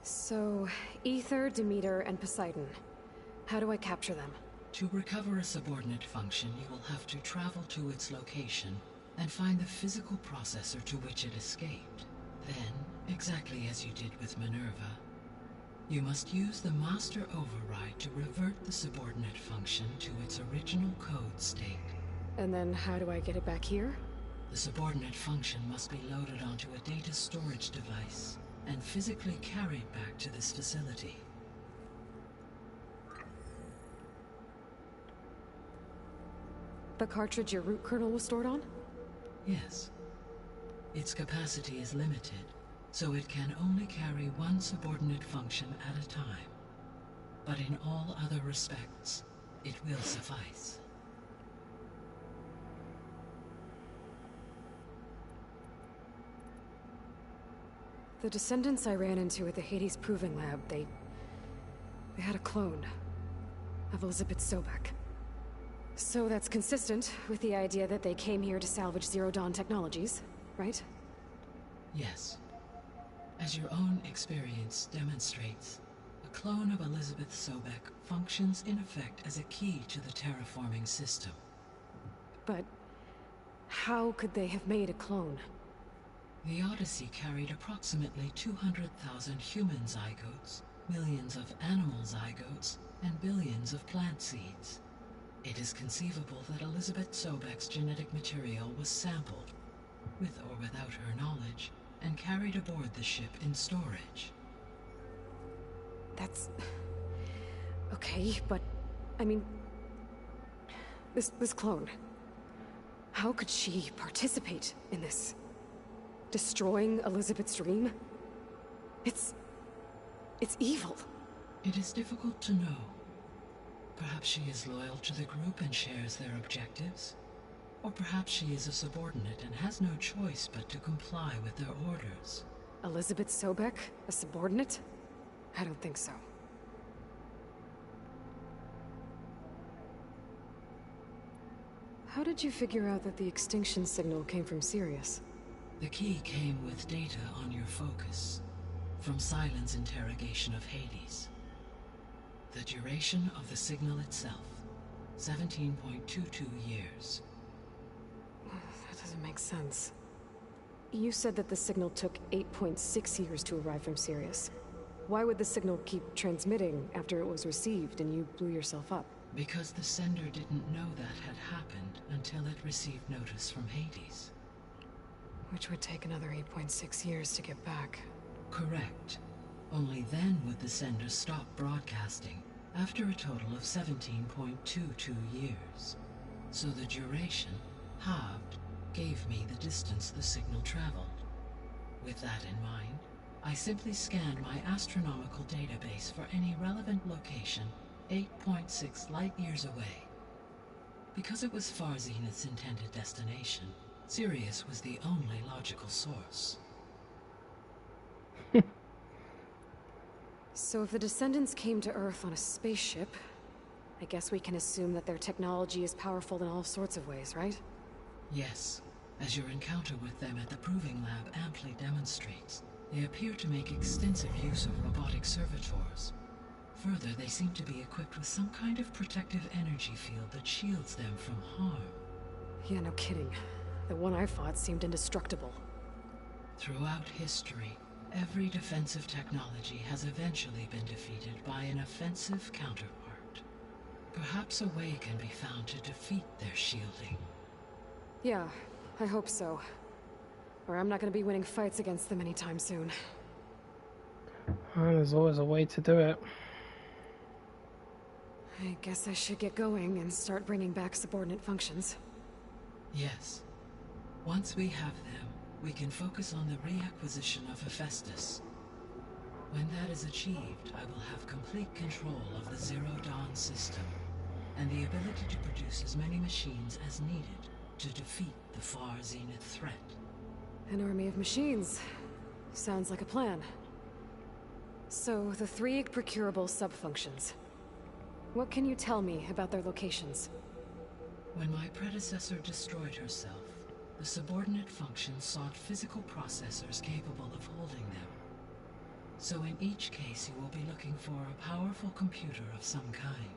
So, Ether, Demeter, and Poseidon. How do I capture them? To recover a subordinate function, you will have to travel to its location and find the physical processor to which it escaped. Then, exactly as you did with Minerva, you must use the master override to revert the subordinate function to its original code state. And then how do I get it back here? The subordinate function must be loaded onto a data storage device and physically carried back to this facility. The cartridge your root kernel was stored on? Yes. Its capacity is limited, so it can only carry one subordinate function at a time. But in all other respects, it will suffice. The descendants I ran into at the Hades Proving Lab, they had a clone of Elizabeth Sobek. So that's consistent with the idea that they came here to salvage Zero Dawn technologies, right? Yes. As your own experience demonstrates, a clone of Elizabeth Sobek functions in effect as a key to the terraforming system. But how could they have made a clone? The Odyssey carried approximately 200,000 human zygotes, millions of animal zygotes, and billions of plant seeds. It is conceivable that Elizabeth Sobek's genetic material was sampled, with or without her knowledge, and carried aboard the ship in storage. That's... okay, but... I mean... This clone... How could she participate in this? Destroying Elizabeth's dream? It's evil. It is difficult to know. Perhaps she is loyal to the group and shares their objectives. Or perhaps she is a subordinate and has no choice but to comply with their orders. Elizabeth Sobek, a subordinate? I don't think so. How did you figure out that the extinction signal came from Sirius? The key came with data on your focus, from Silent's interrogation of Hades. The duration of the signal itself, 17.22 years. That doesn't make sense. You said that the signal took 8.6 years to arrive from Sirius. Why would the signal keep transmitting after it was received and you blew yourself up? Because the sender didn't know that had happened until it received notice from Hades. Which would take another 8.6 years to get back. Correct. Only then would the sender stop broadcasting, after a total of 17.22 years. So the duration, halved, gave me the distance the signal traveled. With that in mind, I simply scanned my astronomical database for any relevant location 8.6 light-years away. Because it was Far Zenith's intended destination, Sirius was the only logical source. So if the descendants came to Earth on a spaceship, I guess we can assume that their technology is powerful in all sorts of ways, right? Yes. As your encounter with them at the Proving Lab amply demonstrates, they appear to make extensive use of robotic servitors. Further, they seem to be equipped with some kind of protective energy field that shields them from harm. Yeah, no kidding. The one I fought seemed indestructible. Throughout history, every defensive technology has eventually been defeated by an offensive counterpart. Perhaps a way can be found to defeat their shielding. Yeah, I hope so. Or I'm not going to be winning fights against them anytime soon. There's always a way to do it. I guess I should get going and start bringing back subordinate functions. Yes. Once we have them, we can focus on the reacquisition of Hephaestus. When that is achieved, I will have complete control of the Zero Dawn system, and the ability to produce as many machines as needed to defeat the Far Zenith threat. An army of machines. Sounds like a plan. So, the 3 procurable sub-functions. What can you tell me about their locations? When my predecessor destroyed herself, the subordinate functions sought physical processors capable of holding them. So in each case you will be looking for a powerful computer of some kind.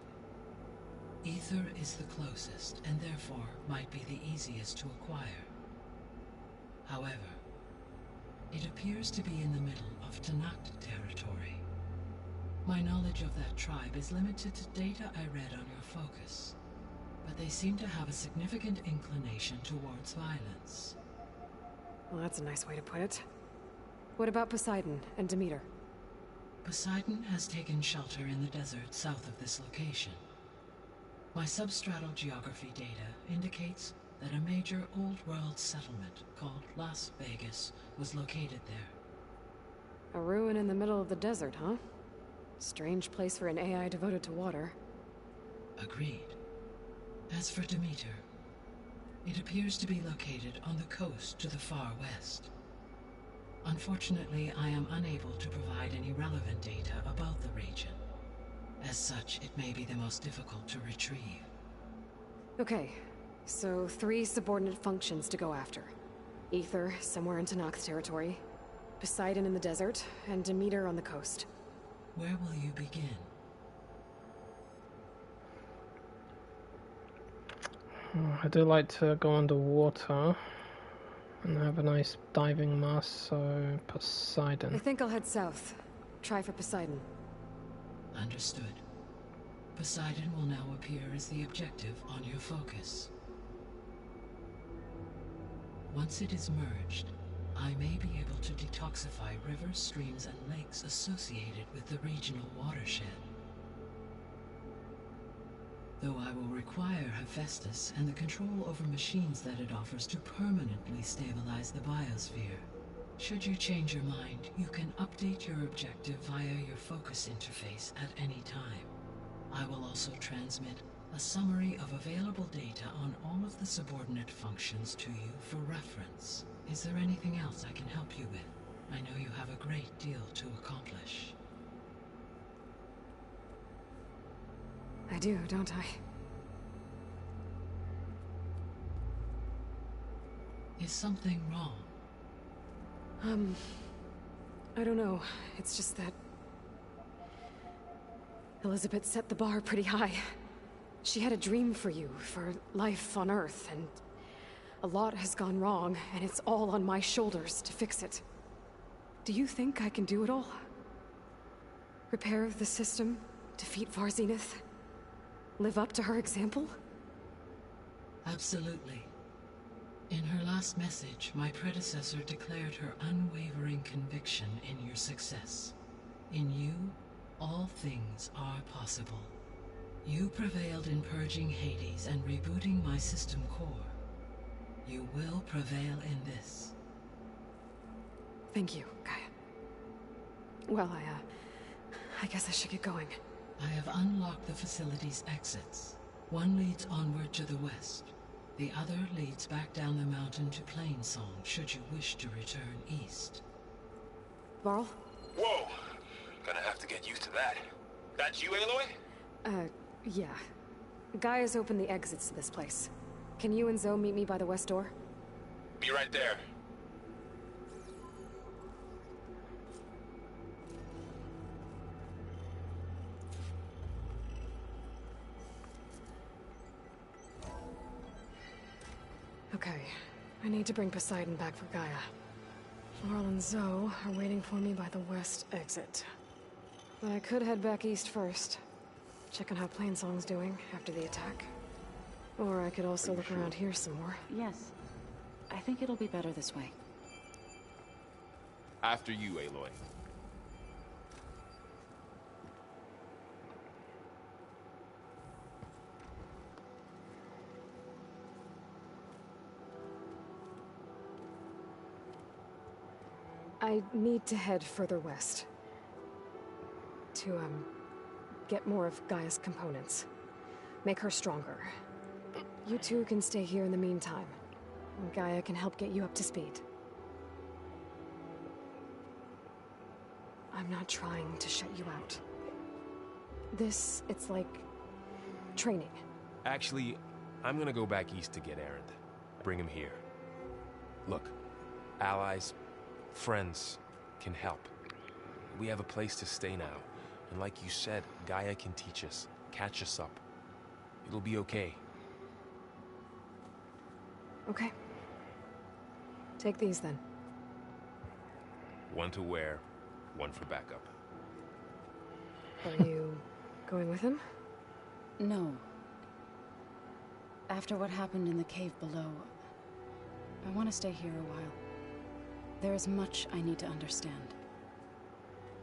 Ether is the closest, and therefore might be the easiest to acquire. However, it appears to be in the middle of Tanakh territory. My knowledge of that tribe is limited to data I read on your focus, but they seem to have a significant inclination towards violence. Well, that's a nice way to put it. What about Poseidon and Demeter? Poseidon has taken shelter in the desert south of this location. My substratal geography data indicates that a major old-world settlement called Las Vegas was located there. A ruin in the middle of the desert, huh? Strange place for an AI devoted to water. Agreed. As for Demeter, it appears to be located on the coast to the far west. Unfortunately, I am unable to provide any relevant data about the region. As such, it may be the most difficult to retrieve. Okay, so 3 subordinate functions to go after. Ether, somewhere in Tanakh territory. Poseidon in the desert, and Demeter on the coast. Where will you begin? I do like to go underwater and have a nice diving mask, so Poseidon. I think I'll head south. Try for Poseidon. Understood. Poseidon will now appear as the objective on your focus. Once it is merged, I may be able to detoxify rivers, streams, and lakes associated with the regional watershed. Though I will require Hephaestus and the control over machines that it offers to permanently stabilize the biosphere. Should you change your mind, you can update your objective via your focus interface at any time. I will also transmit a summary of available data on all of the subordinate functions to you for reference. Is there anything else I can help you with? I know you have a great deal to accomplish. I do, don't I? Is something wrong? I don't know. It's just that Elizabeth set the bar pretty high. She had a dream for you, for life on Earth, and a lot has gone wrong, and it's all on my shoulders to fix it. Do you think I can do it all? Repair the system, defeat Varzenith, live up to her example? Absolutely. In her last message, my predecessor declared her unwavering conviction in your success. In you, all things are possible. You prevailed in purging Hades and rebooting my system core. You will prevail in this. Thank you, Gaia. Well, I guess I should get going. I have unlocked the facility's exits. One leads onward to the west. The other leads back down the mountain to Plainsong, should you wish to return east. Varl? Whoa! Gonna have to get used to that. That's you, Aloy? Yeah. Gaia's opened the exits to this place. Can you and Zoe meet me by the west door? Be right there. Okay. I need to bring Poseidon back for Gaia. Varl and Zoe are waiting for me by the west exit. But I could head back east first. Check on how Plainsong's doing after the attack. Or I could also look around here some more. Yes. I think it'll be better this way. After you, Aloy. I need to head further west. To, get more of Gaia's components. Make her stronger. You two can stay here in the meantime. Gaia can help get you up to speed. I'm not trying to shut you out. It's like training. Actually, I'm gonna go back east to get Erend. Bring him here. Look, allies, friends can help. We have a place to stay now. And like you said, Gaia can teach us, catch us up. It'll be okay. Okay. Take these then. One to wear, one for backup. Are you going with him? No. After what happened in the cave below, I want to stay here a while. There is much I need to understand.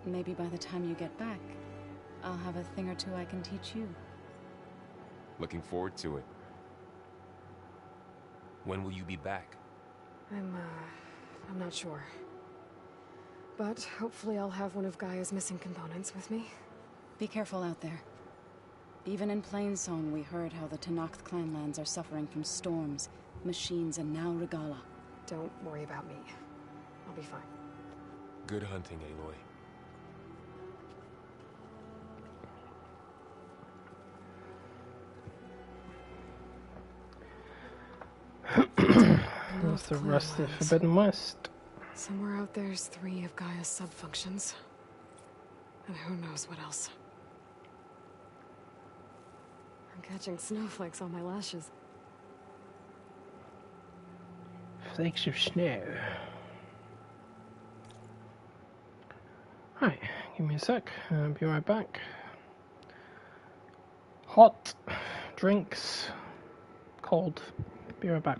Maybe by the time you get back, I'll have a thing or two I can teach you. Looking forward to it. When will you be back? I'm not sure. But hopefully I'll have one of Gaia's missing components with me. Be careful out there. Even in Plainsong, we heard how the Tenakth clanlands are suffering from storms, machines, and now Regala. Don't worry about me. I'll be fine. Good hunting, Aloy. That's the rest of Forbidden West. Somewhere out there's 3 of Gaia's sub-functions. And who knows what else. I'm catching snowflakes on my lashes. Flakes of snow. Right, give me a sec. I'll be right back. Hot drinks, cold. Be right back.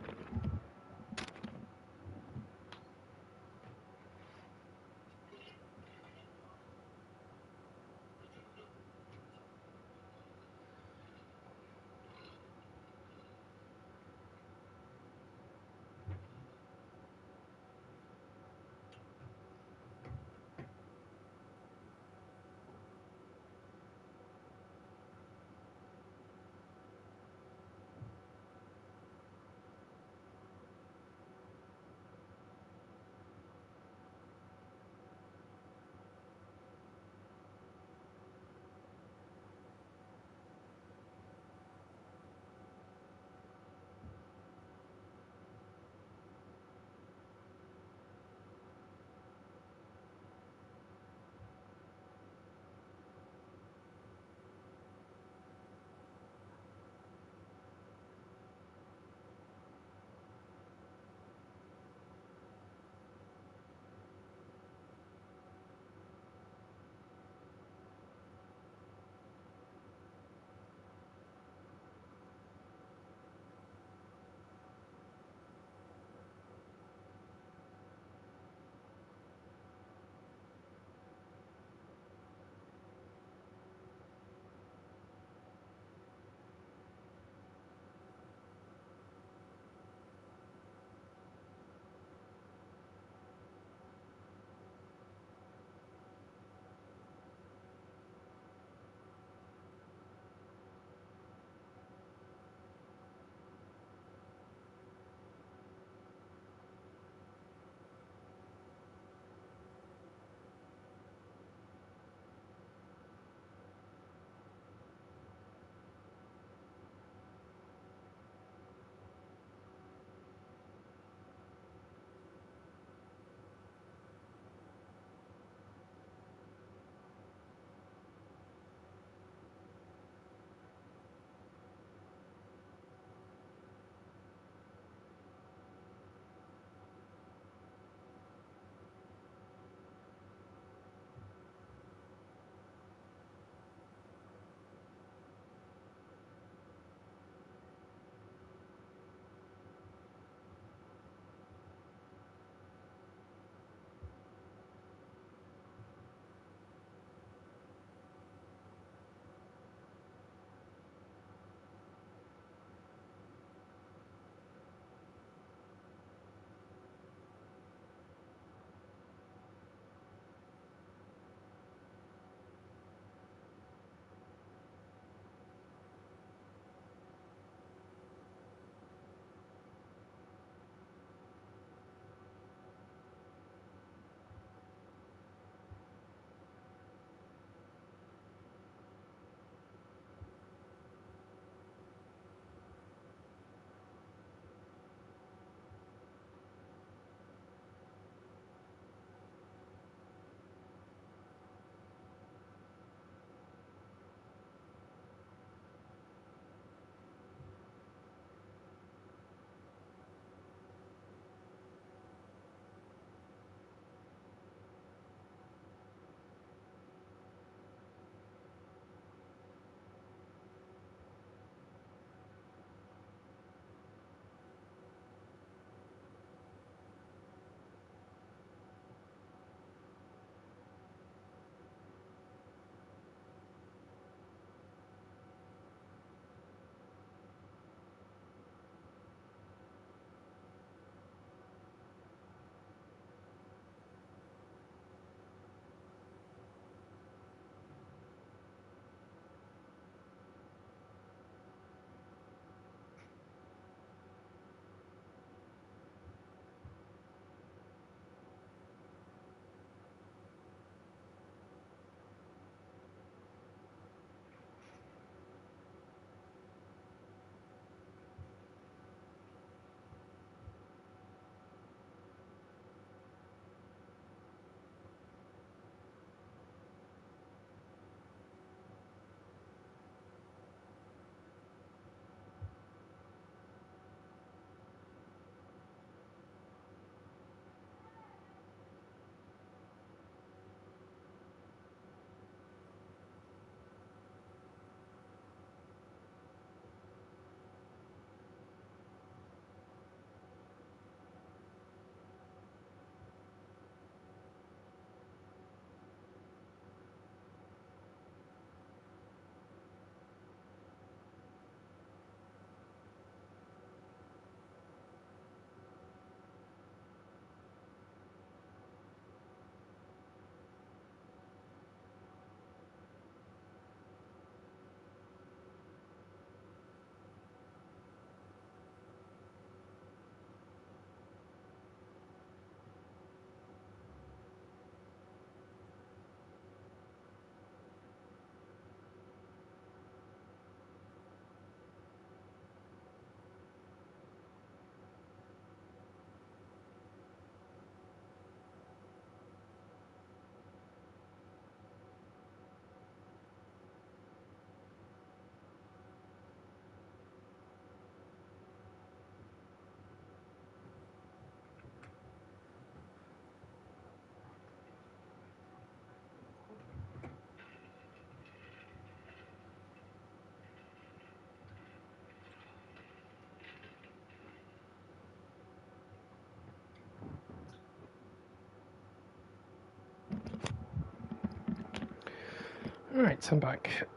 Alright, I'm back.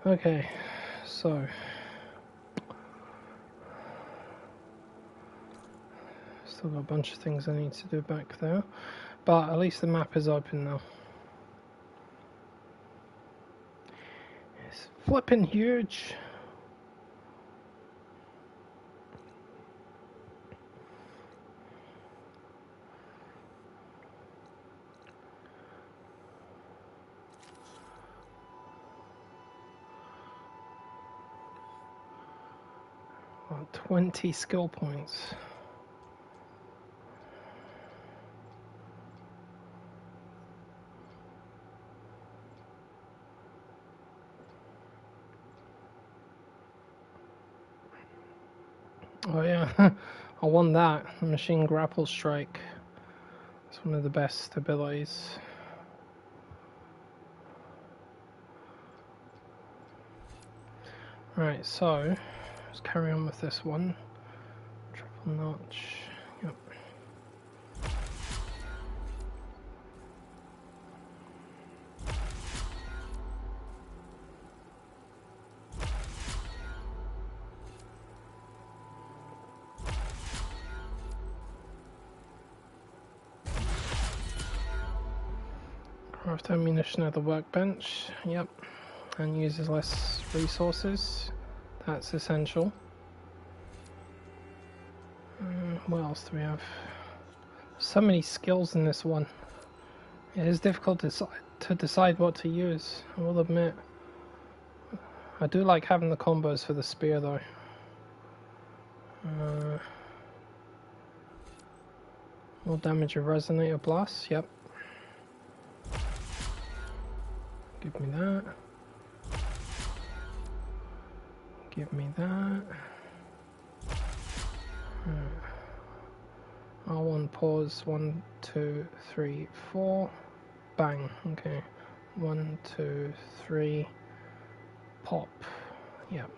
Okay, so still got a bunch of things I need to do back there, but at least the map is open now. It's flipping huge. Well, 20 skill points. Oh yeah, I won that. The machine grapple strike. It's one of the best abilities. Right, so let's carry on with this one. Triple notch. Yep. Craft ammunition at the workbench. Yep. And uses less resources. That's essential. What else do we have? So many skills in this one. It is difficult to decide what to use, I will admit. I do like having the combos for the spear though. More damage of resonator blast, yep. Give me that. Give me that. R1 pause, 1, 2, 3, 4. Bang, okay. 1, 2, 3. Pop. Yep.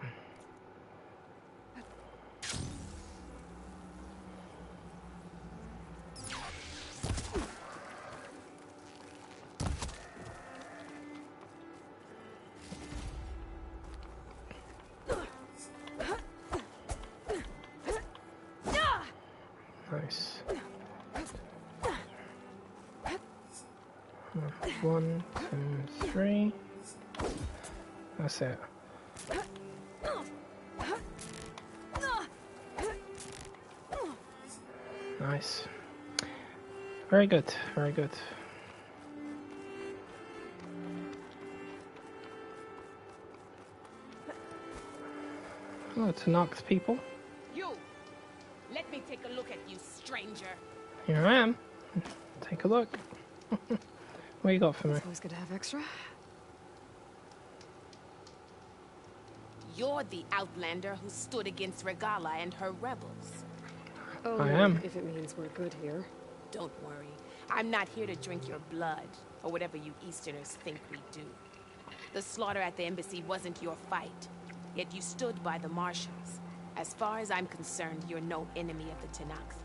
Nice. 1, 2, 3. That's it. Nice. Very good, very good. Hello, Tanak's people. You! Let me take a look at you, stranger. Here I am. Take a look. What you got for me? It's always good to have extra. You're the outlander who stood against Regala and her rebels. Oh, I am. If it means we're good here. Don't worry. I'm not here to drink your blood, or whatever you Easterners think we do. The slaughter at the embassy wasn't your fight, yet you stood by the marshals. As far as I'm concerned, you're no enemy of the Tanakh.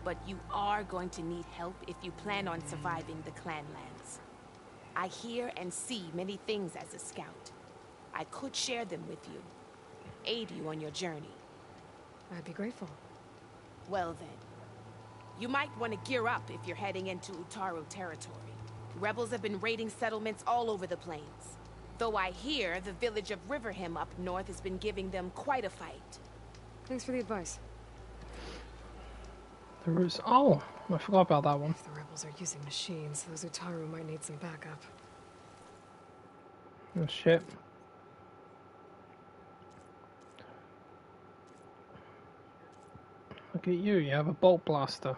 But you are going to need help if you plan on surviving the clan lands. I hear and see many things as a scout. I could share them with you, aid you on your journey. I'd be grateful. Well then, you might want to gear up if you're heading into Utaru territory. Rebels have been raiding settlements all over the plains. Though I hear the village of Riverham up north has been giving them quite a fight. Thanks for the advice. The roots. Oh, I forgot about that one. If the rebels are using machines, those Utaru might need some backup. Oh shit. Look at you, you have a bolt blaster.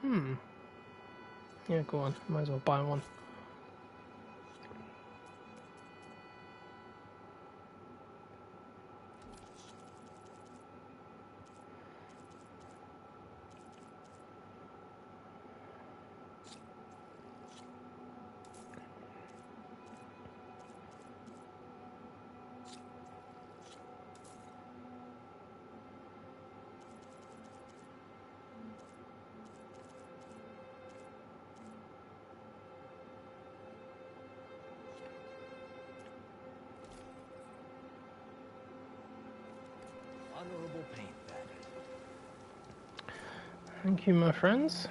Yeah, go on. Might as well buy one. honorable paint that. Thank you, my friends.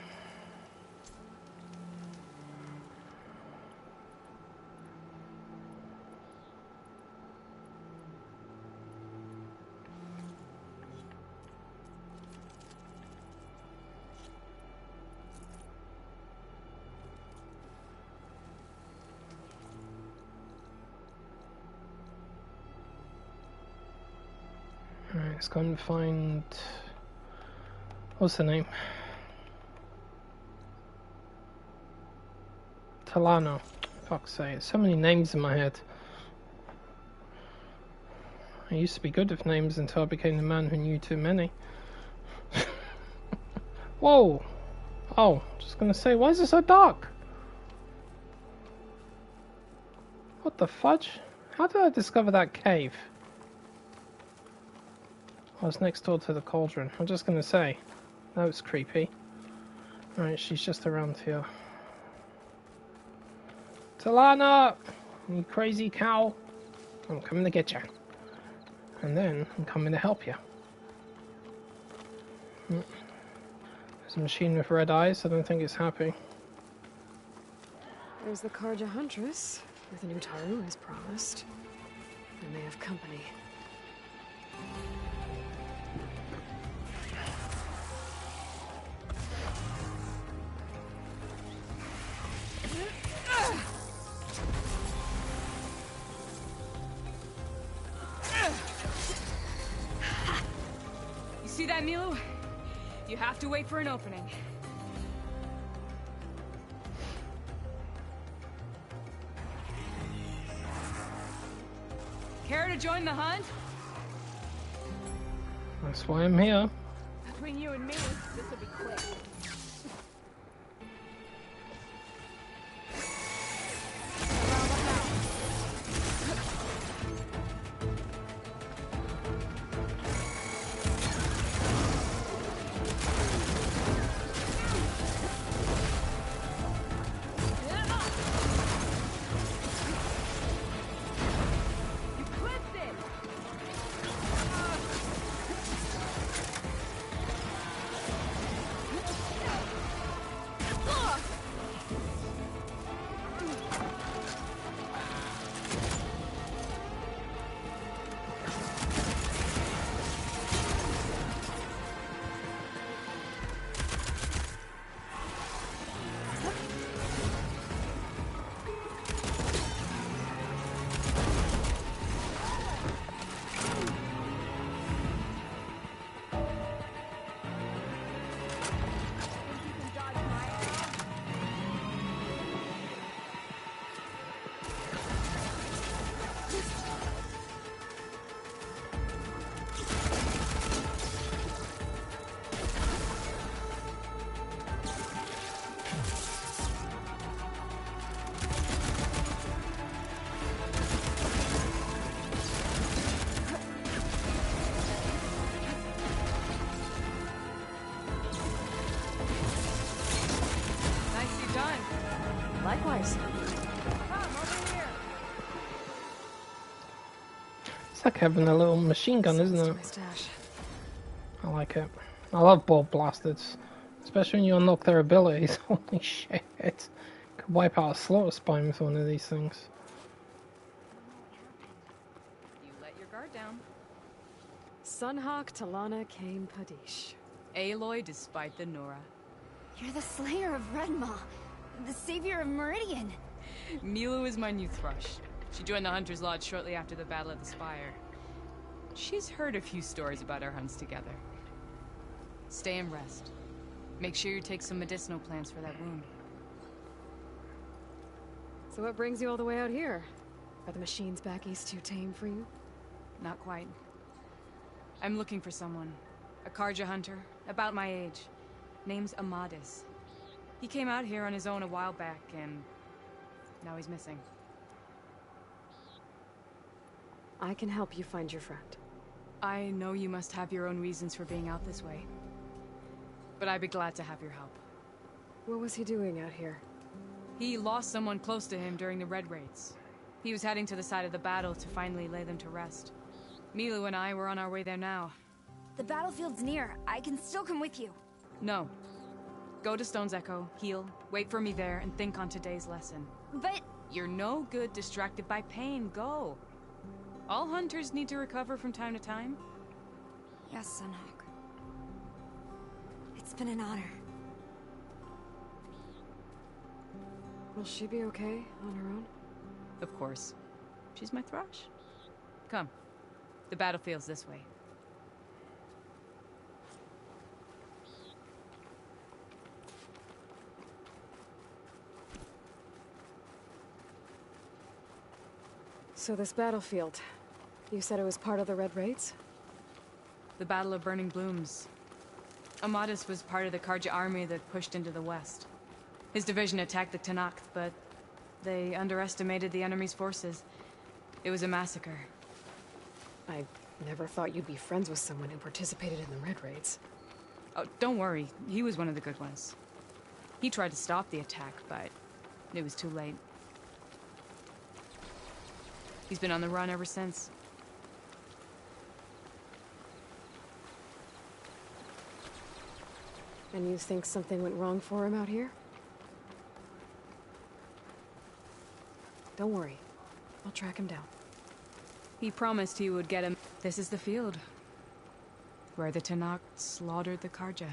Alright, let's go and find... What's the name? Talano. Fuck's sake, so many names in my head. I used to be good with names until I became the man who knew too many. Whoa! Oh, just gonna say, why is it so dark? What the fudge? How did I discover that cave? I was next door to the cauldron. I'm just gonna say, that was creepy. Alright, she's just around here. Talana! You crazy cow! I'm coming to get you. And then, I'm coming to help you. There's a machine with red eyes. I don't think it's happy. There's the Karja Huntress, with a new Taru as promised. And they have company. You see that, Milo? You have to wait for an opening. Care to join the hunt? That's why I'm here. Between you and me, this will be quick. Likewise. It's like having a little machine gun, isn't it? I like it. I love ball blasters, especially when you unlock their abilities. Holy shit! Could wipe out a slaughter spine with one of these things. You let your guard down. Sunhawk Talana Kane Padish. Aloy despite the Nora. You're the slayer of Redmaw, the savior of Meridian. Milo is my new thrush. She joined the Hunter's Lodge shortly after the Battle of the Spire. She's heard a few stories about our hunts together. Stay and rest. Make sure you take some medicinal plants for that wound. So what brings you all the way out here? Are the machines back east too tame for you? Not quite. I'm looking for someone. A Karja hunter, about my age. Name's Amadis. He came out here on his own a while back, and now he's missing. I can help you find your friend. I know you must have your own reasons for being out this way. But I'd be glad to have your help. What was he doing out here? He lost someone close to him during the Red Raids. He was heading to the side of the battle to finally lay them to rest. Milo and I were on our way there now. The battlefield's near. I can still come with you. No. Go to Stone's Echo, heal, wait for me there, and think on today's lesson. But... You're no good distracted by pain. Go. All hunters need to recover from time to time. Yes, Sunhawk. It's been an honor. Will she be okay on her own? Of course. She's my thrush. Come. The battlefield's this way. So this battlefield, you said it was part of the Red Raids? The Battle of Burning Blooms. Amadis was part of the Karja army that pushed into the west. His division attacked the Tenakth, but they underestimated the enemy's forces. It was a massacre. I never thought you'd be friends with someone who participated in the Red Raids. Oh, don't worry. He was one of the good ones. He tried to stop the attack, but it was too late. He's been on the run ever since. And you think something went wrong for him out here? Don't worry. I'll track him down. He promised he would get him. This is the field. Where the Tenakth slaughtered the Karja.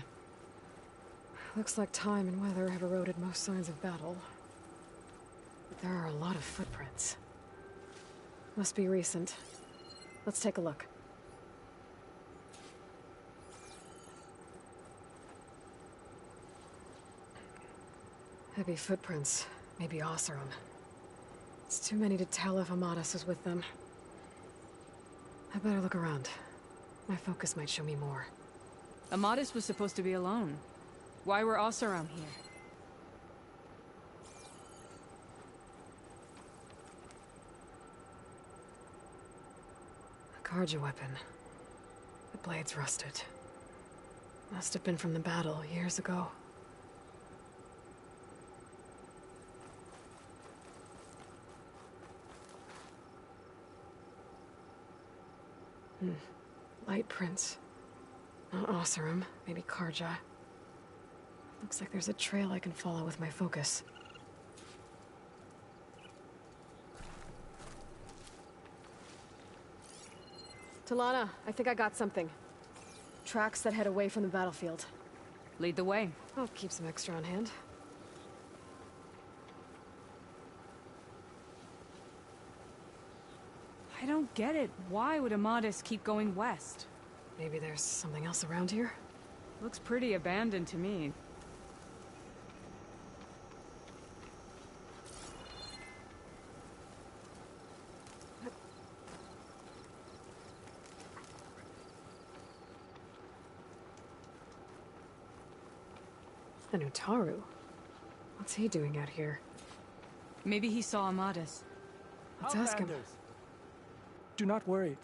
Looks like time and weather have eroded most signs of battle. But there are a lot of footprints. Must be recent. Let's take a look. Heavy footprints. Maybe Oseram. It's too many to tell if Amadis is with them. I better look around. My focus might show me more. Amadis was supposed to be alone. Why were Oseram here? A Karja weapon. The blade's rusted. Must have been from the battle years ago. Light prints. Not Oseram, maybe Karja. Looks like there's a trail I can follow with my focus. Talana, I think I got something. Tracks that head away from the battlefield. Lead the way. I'll keep some extra on hand. I don't get it. Why would Amadis keep going west? Maybe there's something else around here? Looks pretty abandoned to me. An Utaru? What's he doing out here? Maybe he saw Amadis. Let's ask him. Do not worry.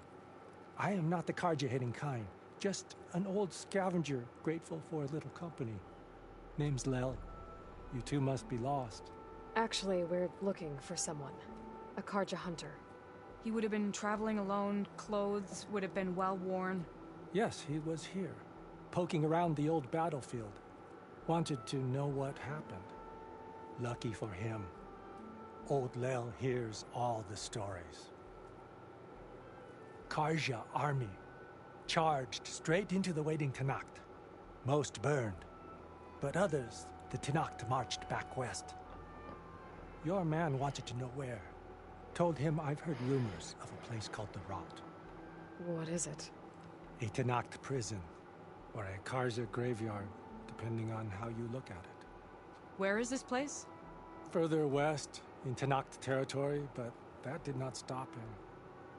I am not the Karja-hating kind. Just an old scavenger grateful for a little company. Name's Lel. You two must be lost. Actually, we're looking for someone. A Karja hunter. He would have been traveling alone, clothes would have been well worn. Yes, he was here, poking around the old battlefield. Wanted to know what happened. Lucky for him, old Lel hears all the stories. Karja army charged straight into the waiting Tenakth. Most burned, but others, the Tenakth marched back west. Your man wanted to know where. Told him I've heard rumors of a place called the Rot. What is it? A Tenakth prison, or a Karja graveyard, depending on how you look at it. Where is this place? Further west, in Tenakth territory, but that did not stop him.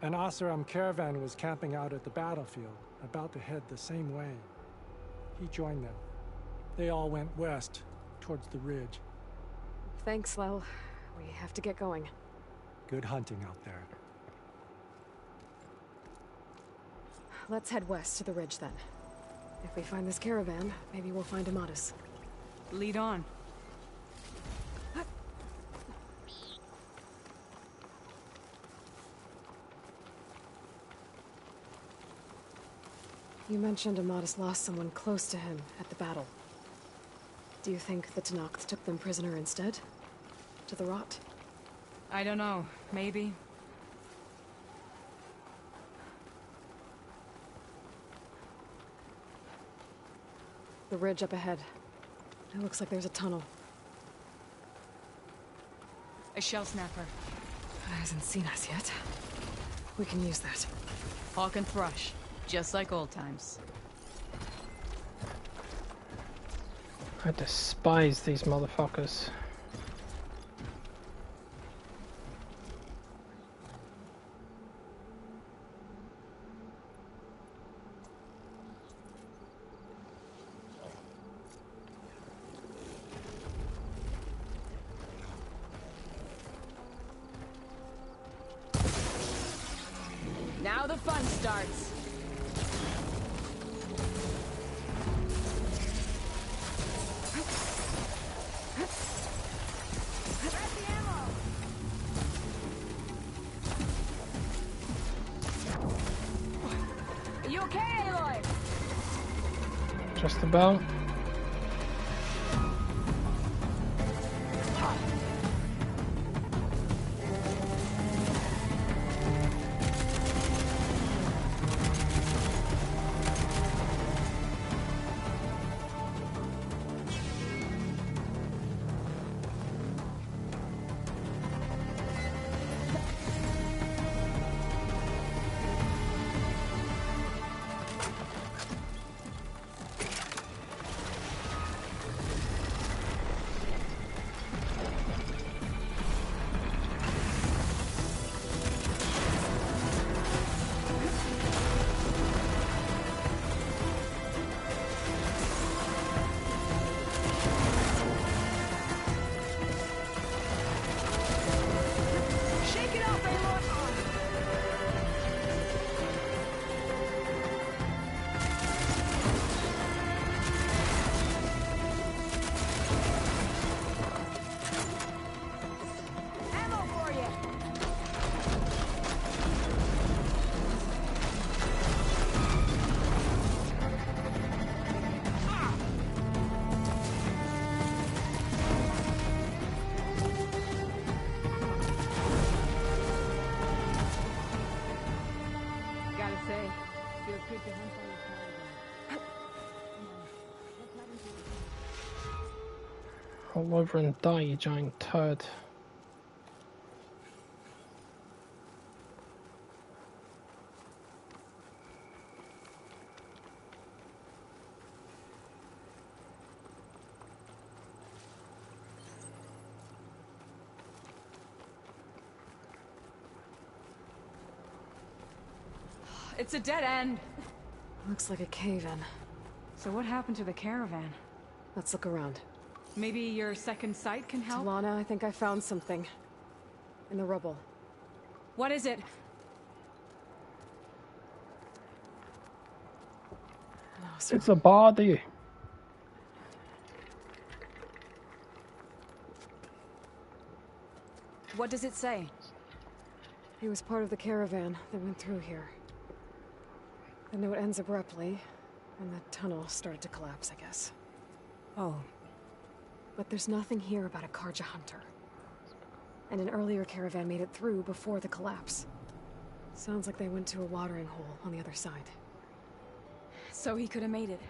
An Oseram caravan was camping out at the battlefield, about to head the same way. He joined them. They all went west, towards the ridge. Thanks, Lel. We have to get going. Good hunting out there. Let's head west to the ridge then. If we find this caravan, maybe we'll find Amadis. Lead on. You mentioned Amatus lost someone close to him at the battle. Do you think the Tenakth took them prisoner instead? To the rot? I don't know. Maybe. The ridge up ahead. It looks like there's a tunnel. A shell snapper. It hasn't seen us yet. We can use that. Hawk and Thrush. Just like old times. I despise these motherfuckers. Now the fun starts. Are you okay, Aloy? Just about. Roll over and die, you giant turd. It's a dead end. Looks like a cave-in. So what happened to the caravan? Let's look around. Maybe your second sight can help? Talana, I think I found something. In the rubble. What is it? It's a body. What does it say? He was part of the caravan that went through here. The note ends abruptly, and the tunnel started to collapse, I guess. Oh. But there's nothing here about a Karja hunter. And an earlier caravan made it through before the collapse. Sounds like they went to a watering hole on the other side. So he could have made it.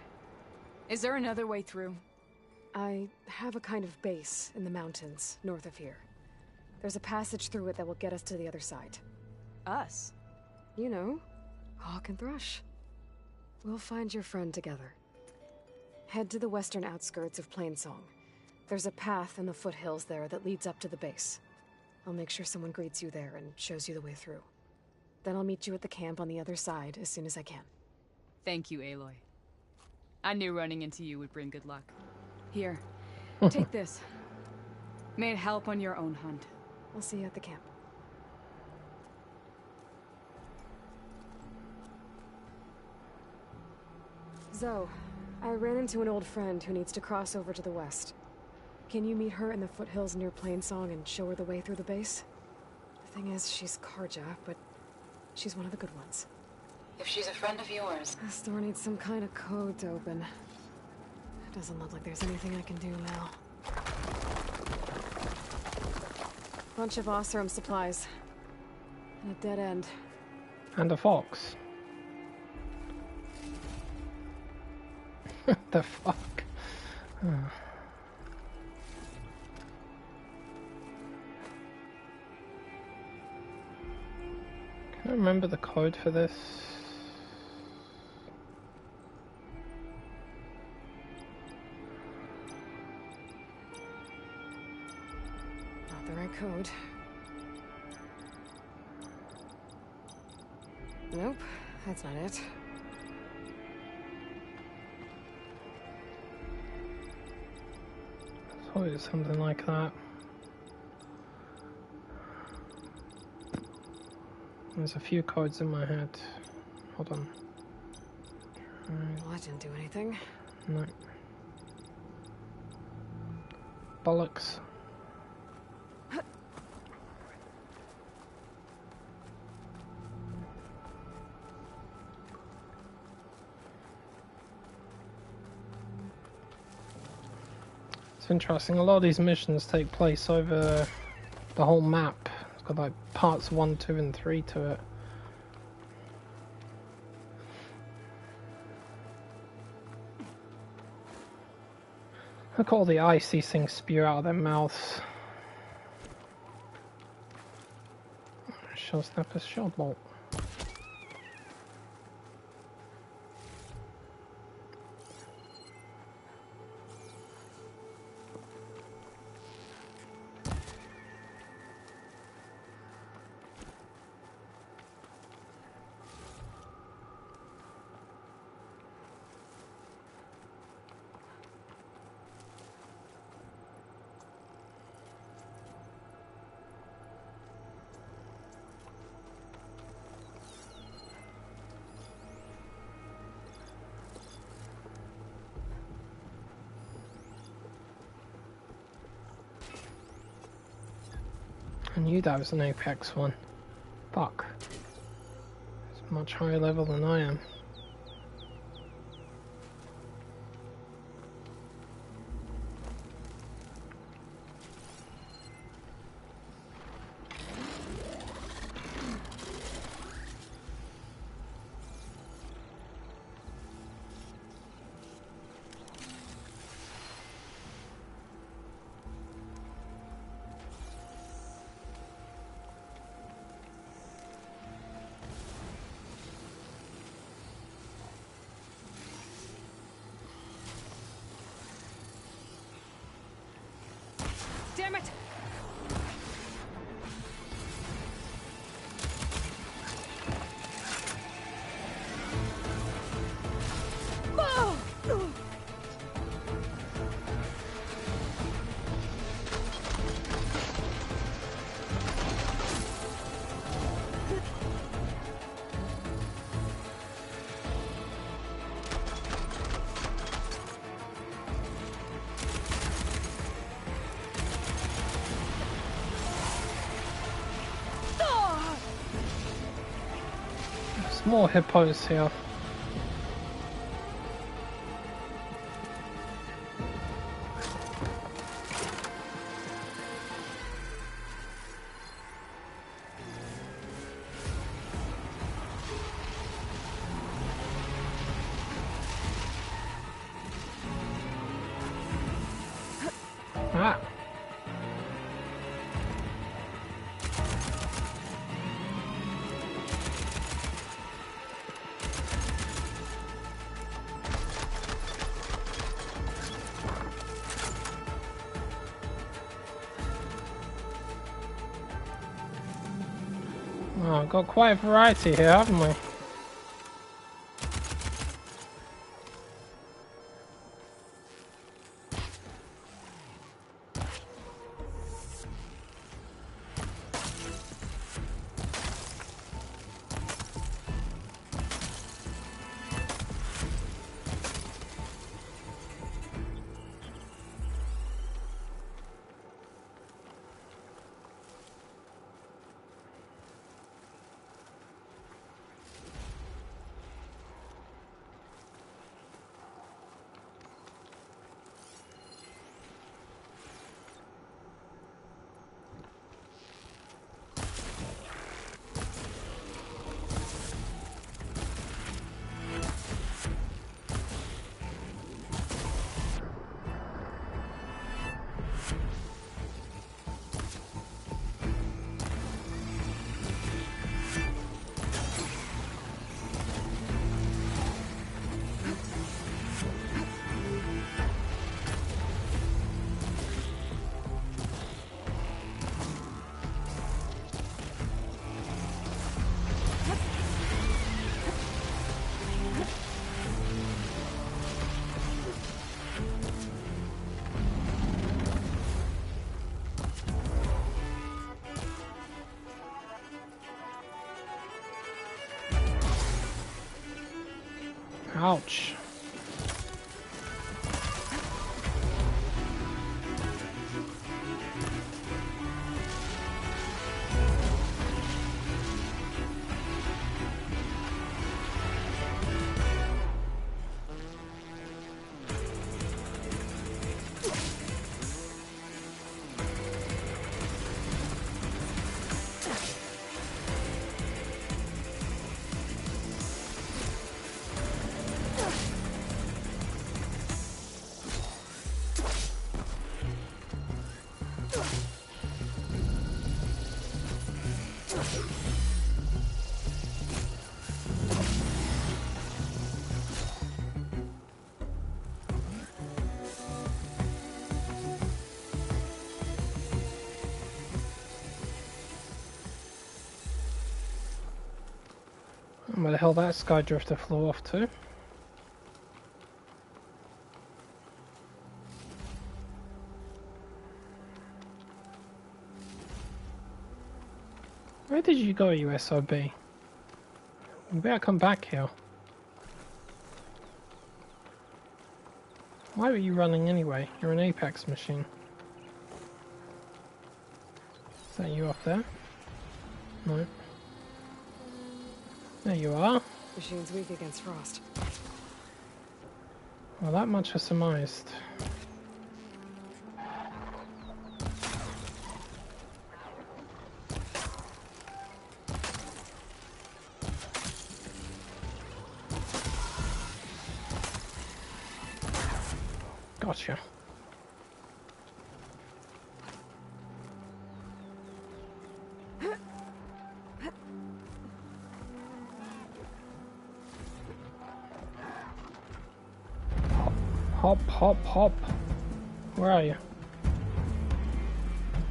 Is there another way through? I have a kind of base in the mountains north of here. There's a passage through it that will get us to the other side. Us? You know, Hawk and Thrush. We'll find your friend together. Head to the western outskirts of Plainsong. There's a path in the foothills there that leads up to the base. I'll make sure someone greets you there and shows you the way through. Then I'll meet you at the camp on the other side as soon as I can. Thank you, Aloy. I knew running into you would bring good luck. Here, take this. May it help on your own hunt. I'll see you at the camp. Zoe, I ran into an old friend who needs to cross over to the west. Can you meet her in the foothills near Plainsong and show her the way through the base? The thing is, she's Karja, but she's one of the good ones. If she's a friend of yours... This door needs some kind of code to open. It doesn't look like there's anything I can do now. Bunch of Oseram supplies. And a dead end. And a fox. The fuck? Oh. Can I remember the code for this? Not the right code. Nope, that's not it. I thought it was something like that. There's a few codes in my head. Hold on. Well, that didn't do anything. No. Bollocks. It's interesting, a lot of these missions take place over the whole map. It's got like parts 1, 2 and 3 to it. Look at all the ice these things spew out of their mouths. Shell snapper's shell bolt. I knew that was an Apex one. Fuck. It's much higher level than I am. Damn it! Whoa! There's more hippos here. Ah. Oh, got quite a variety here, haven't we? Ouch. Where the hell that sky drifter flew off to? Where did you go, you SOB? You better come back here. Why were you running anyway? You're an Apex machine. Is that you up there? No. There you are. Machine's weak against frost. Well, that much was surmised. Gotcha. Hop, hop, hop. Where are you?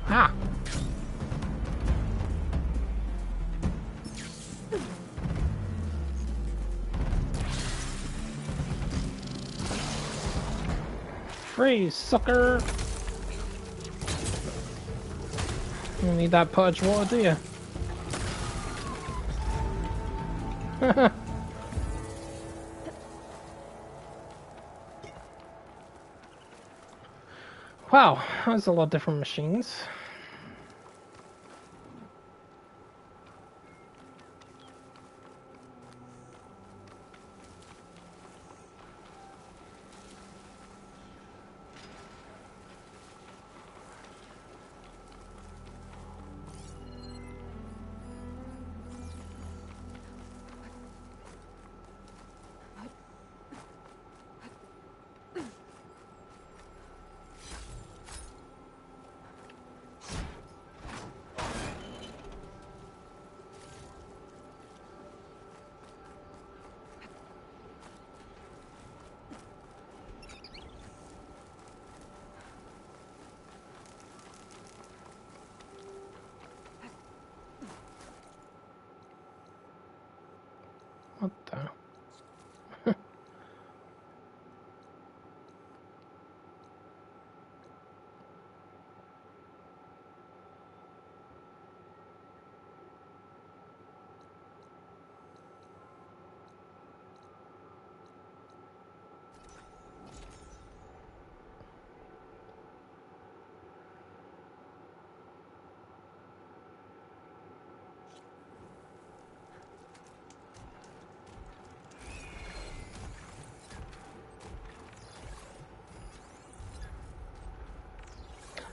Ah! Freeze, sucker! You don't need that purge water, do you? Wow, that's a lot of different machines. What the?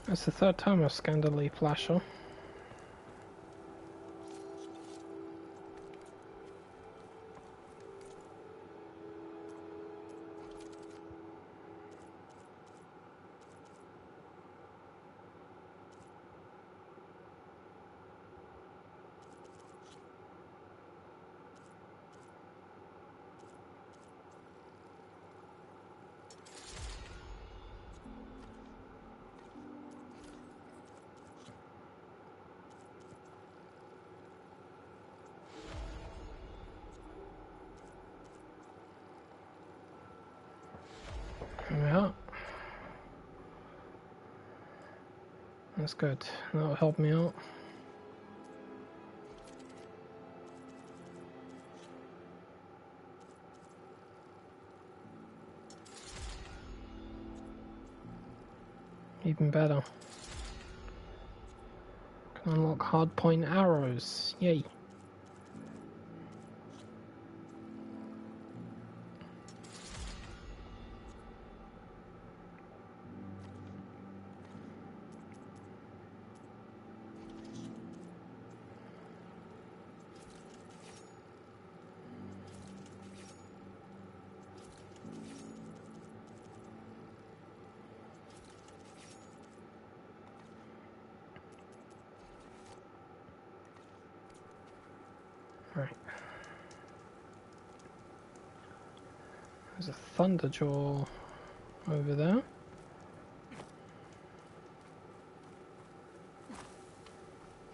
That's the third time I've scanned a leaf flasher. Yeah. That's good. That'll help me out. Even better. Can unlock hardpoint arrows. Yay. Right. There's a Thunderjaw over there.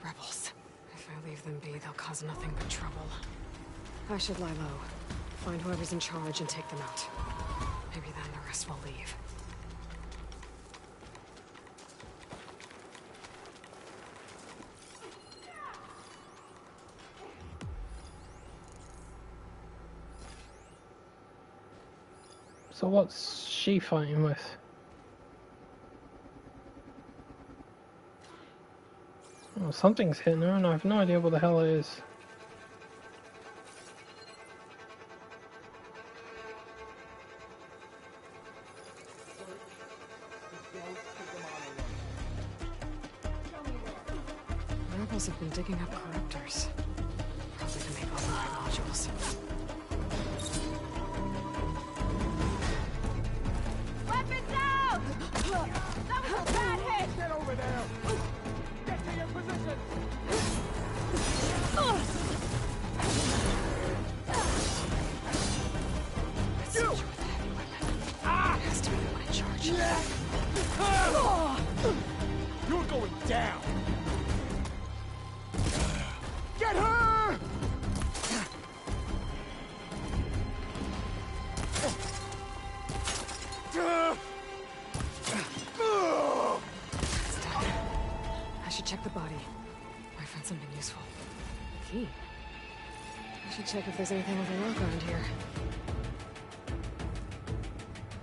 Rebels. If I leave them be, they'll cause nothing but trouble. I should lie low. Find whoever's in charge and take them out. Maybe then the rest will leave. So what's she fighting with? Oh, something's hitting her and I have no idea what the hell it is. Rebels have been digging up corruptors. Probably to make override modules. Weapons out! That was a bad hit! Get over there! Get to your position! Has to be the one in charge. You're going down! Get her! It's done. I should check the body. Might find something useful. Key. I should check if there's anything with a lock around here.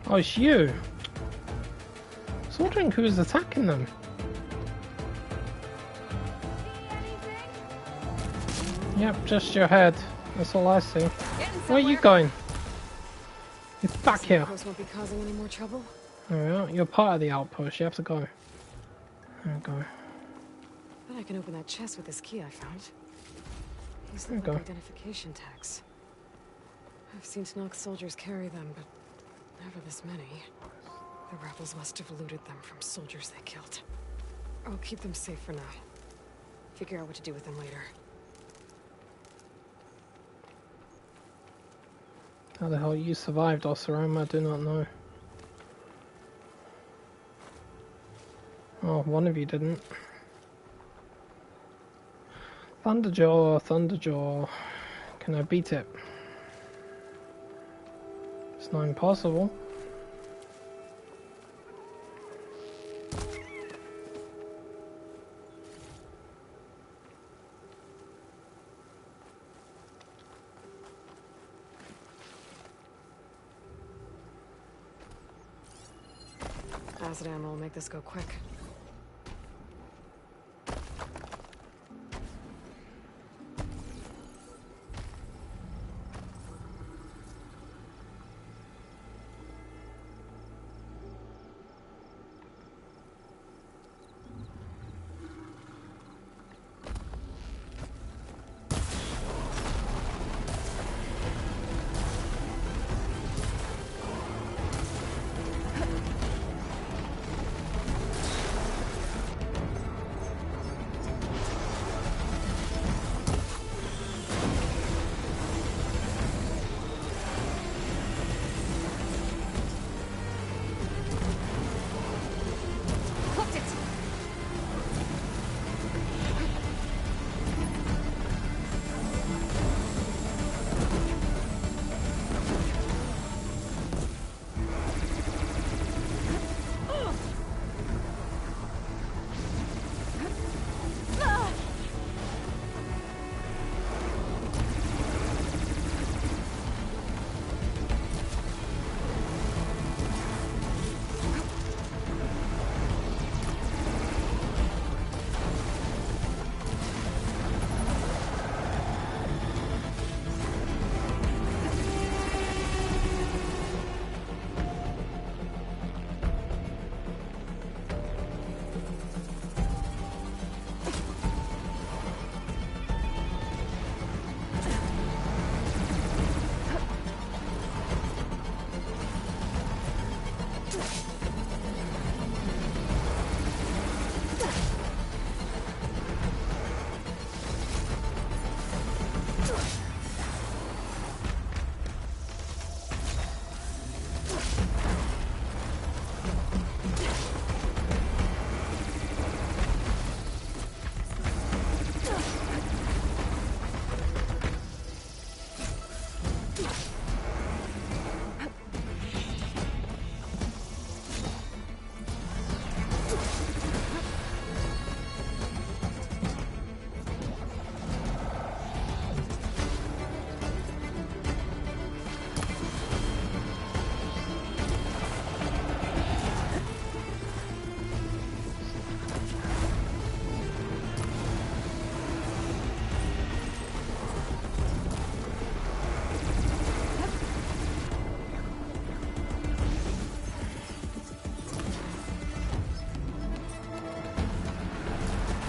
Oh, it's you. I was wondering who was attacking them. Yep, just your head. That's all I see. Where are you going? It's back here. Outpost won't be causing any more trouble. Alright, you're part of the outpost. You have to go. There we go. Bet I can open that chest with this key I found. These There you look like go. identification tags. I've seen Tenakth soldiers carry them, but never this many. The rebels must have looted them from soldiers they killed. I'll keep them safe for now. Figure out what to do with them later. How the hell you survived, Oseram? I do not know. Oh, one of you didn't. Thunderjaw, Thunderjaw. Can I beat it? It's not impossible. Acid ammo will make this go quick.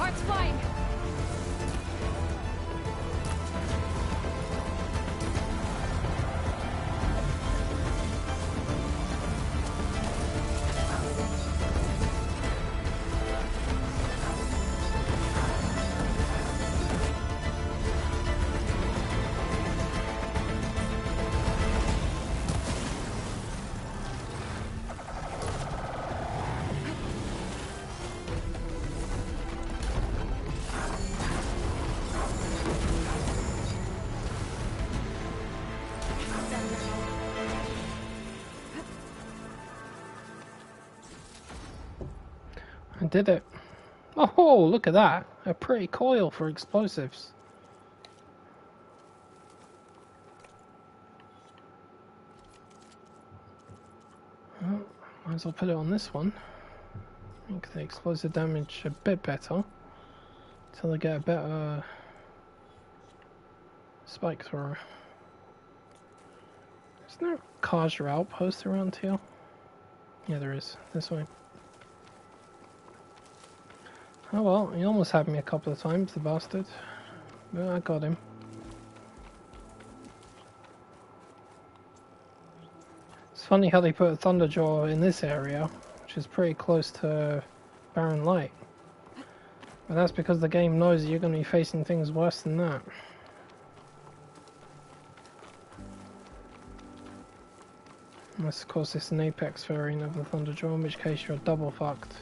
Sparks flying! I did it. Oh, look at that. A pretty coil for explosives. Well, might as well put it on this one. Make the explosive damage a bit better. Until I get a better spike thrower. Is there a Kaja outpost around here? Yeah, there is. This way. Oh well, he almost had me a couple of times, the bastard. But I got him. It's funny how they put a Thunderjaw in this area, which is pretty close to Barren Light. But that's because the game knows you're going to be facing things worse than that. Unless of course it's an Apex variant of the Thunderjaw, in which case you're double fucked.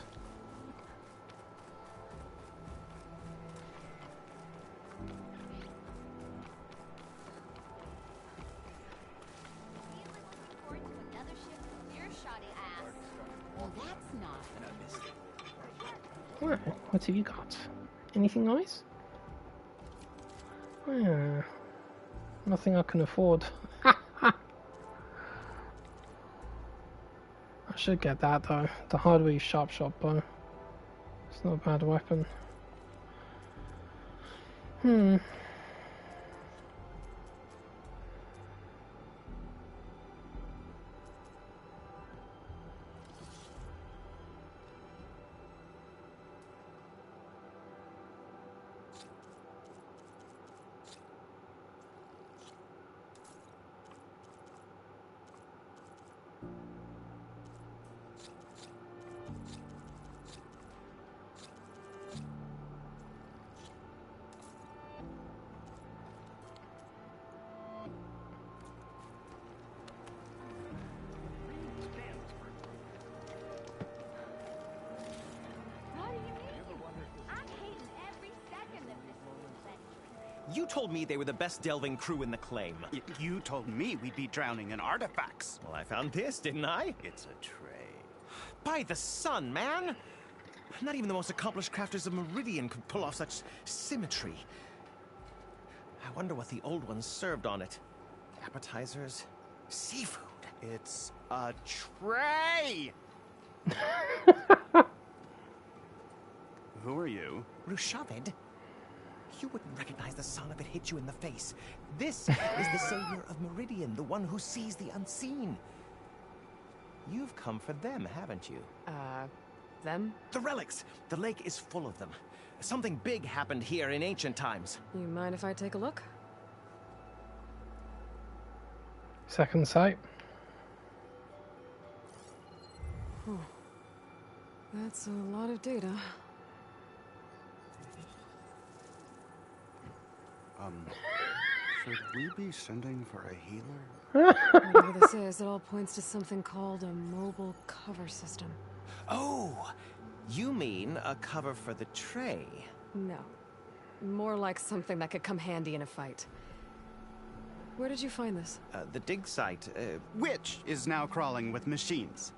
What have you got? Anything nice? Yeah, nothing I can afford. I should get that though. The hardware sharp shot bow. It's not a bad weapon. You told me they were the best delving crew in the claim. You told me we'd be drowning in artifacts. Well, I found this, didn't I? It's a tray. By the sun, man! Not even the most accomplished crafters of Meridian could pull off such symmetry. I wonder what the old ones served on it. Appetizers? Seafood? It's a tray! Who are you? Rushavid? You wouldn't recognize the sun if it hit you in the face. This is the savior of Meridian, the one who sees the unseen. You've come for them, haven't you? Them? The relics! The lake is full of them. Something big happened here in ancient times. You mind if I take a look? Second sight. Oh. That's a lot of data. Should we be sending for a healer? Whatever this is, it all points to something called a mobile cover system. Oh! You mean a cover for the tray? No. More like something that could come handy in a fight. Where did you find this? The dig site, Which is now crawling with machines.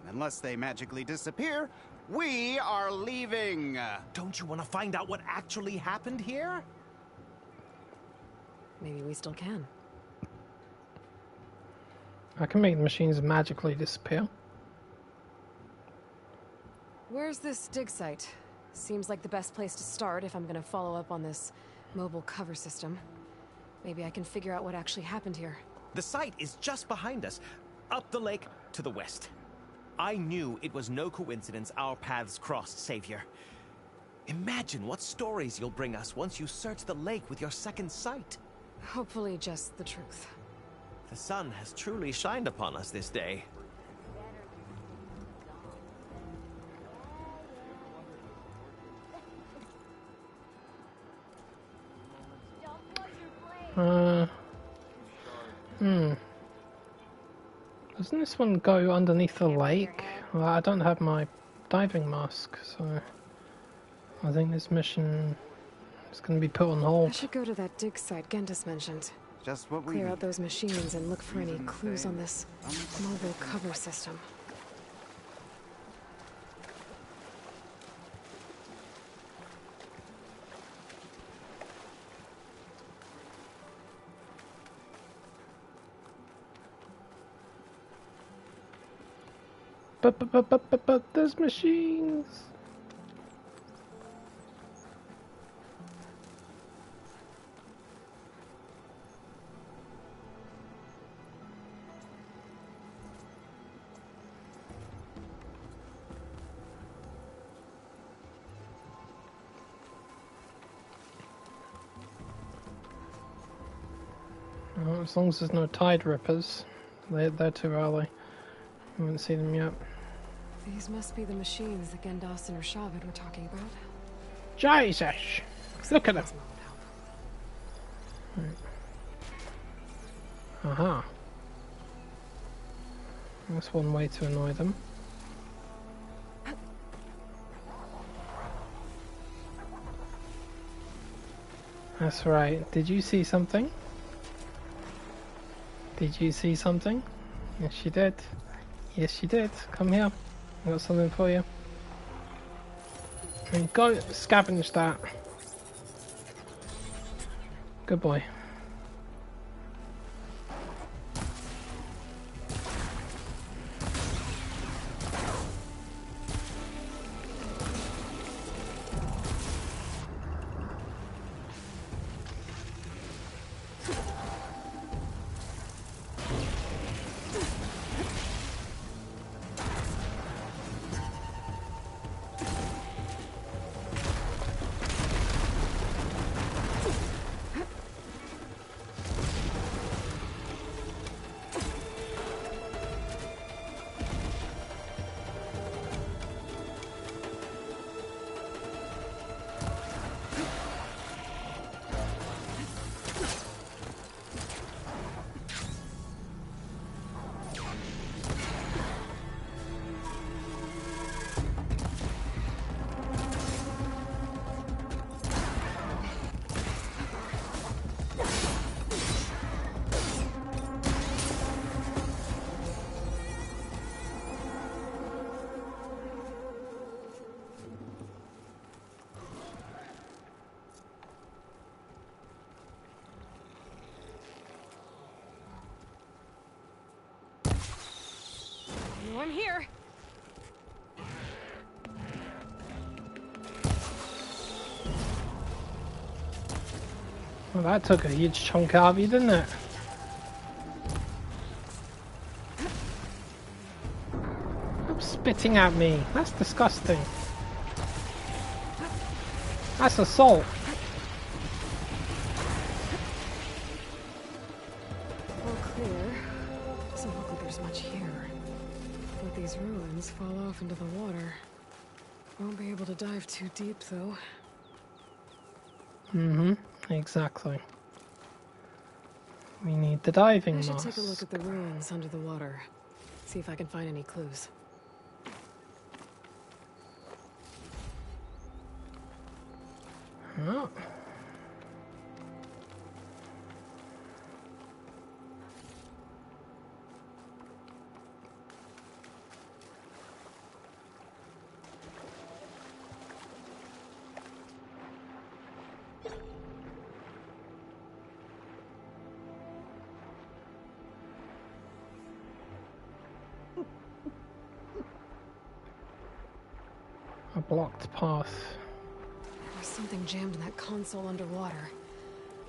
And unless they magically disappear, we are leaving! Don't you want to find out what actually happened here? Maybe we still can. I can make the machines magically disappear. Where's this dig site? Seems like the best place to start if I'm gonna follow up on this mobile cover system. Maybe I can figure out what actually happened here. The site is just behind us, up the lake to the west. I knew it was no coincidence our paths crossed, Savior. Imagine what stories you'll bring us once you search the lake with your second sight. Hopefully just the truth. The sun has truly shined upon us this day. Doesn't this one go underneath the lake? Well, I don't have my diving mask, so I think this mission is going to be put on I hold. should go to that dig site Gentis mentioned. Just what we Clear need. out those machines and look for any clues on this mobile cover system. But there's machines. Well, as long as there's no tide rippers, they're too early. I haven't seen them yet. These must be the machines that Gendas and Rashavid were talking about. Jesus! Look at them! Right. Aha. That's one way to annoy them. That's right. Did you see something? Did you see something? Yes, you did. Yes, you did. Come here. I got something for you. And go scavenge that. Good boy. I'm here. Well, that took a huge chunk out of you, didn't it? Stop spitting at me. That's disgusting. That's assault. All clear. Doesn't look like there's much here. Let these ruins fall off into the water. Won't be able to dive too deep, though. Mm-hmm. Exactly. We need the diving I should mask. take a look at the ruins under the water. See if I can find any clues. Oh. A blocked path. There's something jammed in that console underwater,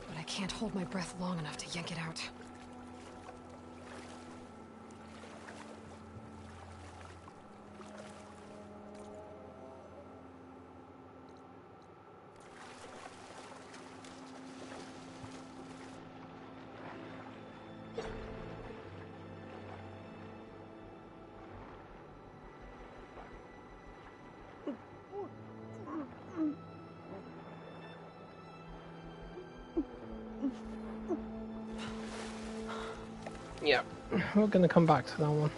but I can't hold my breath long enough to yank it out. we're gonna come back to that one.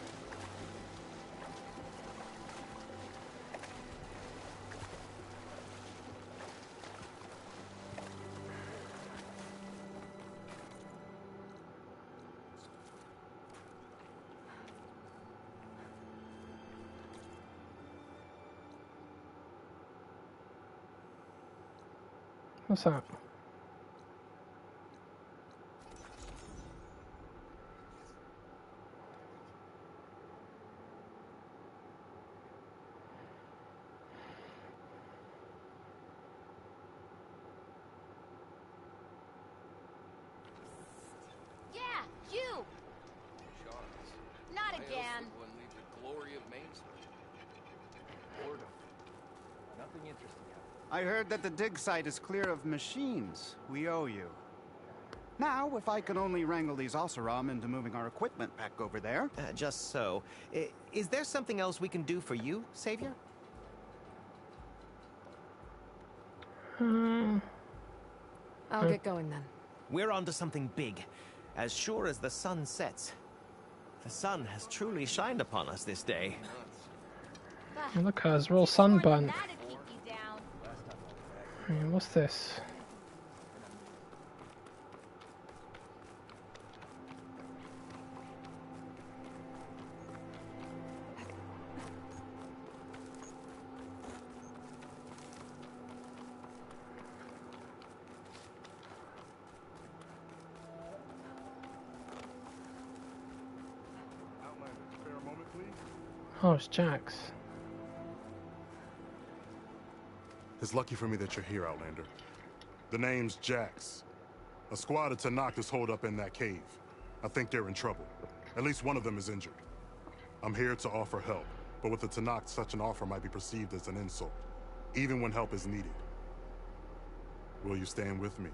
What's that? Yeah, you! Not again. Glory of Main Street. Boredom. Nothing interesting happening. I heard that the dig site is clear of machines. We owe you. Now, if I can only wrangle these Oseram into moving our equipment back over there. Just so. Is there something else we can do for you, Savior? I'll get going then. We're onto something big. As sure as the sun sets. The sun has truly shined upon us this day. Look, it's real sunburnt. What's this? Oh, it's Jax. It's lucky for me that you're here, Outlander. The name's Jax. A squad of Tanakh is holed up in that cave. I think they're in trouble. At least one of them is injured. I'm here to offer help, but with the Tanakh, such an offer might be perceived as an insult, even when help is needed. Will you stand with me?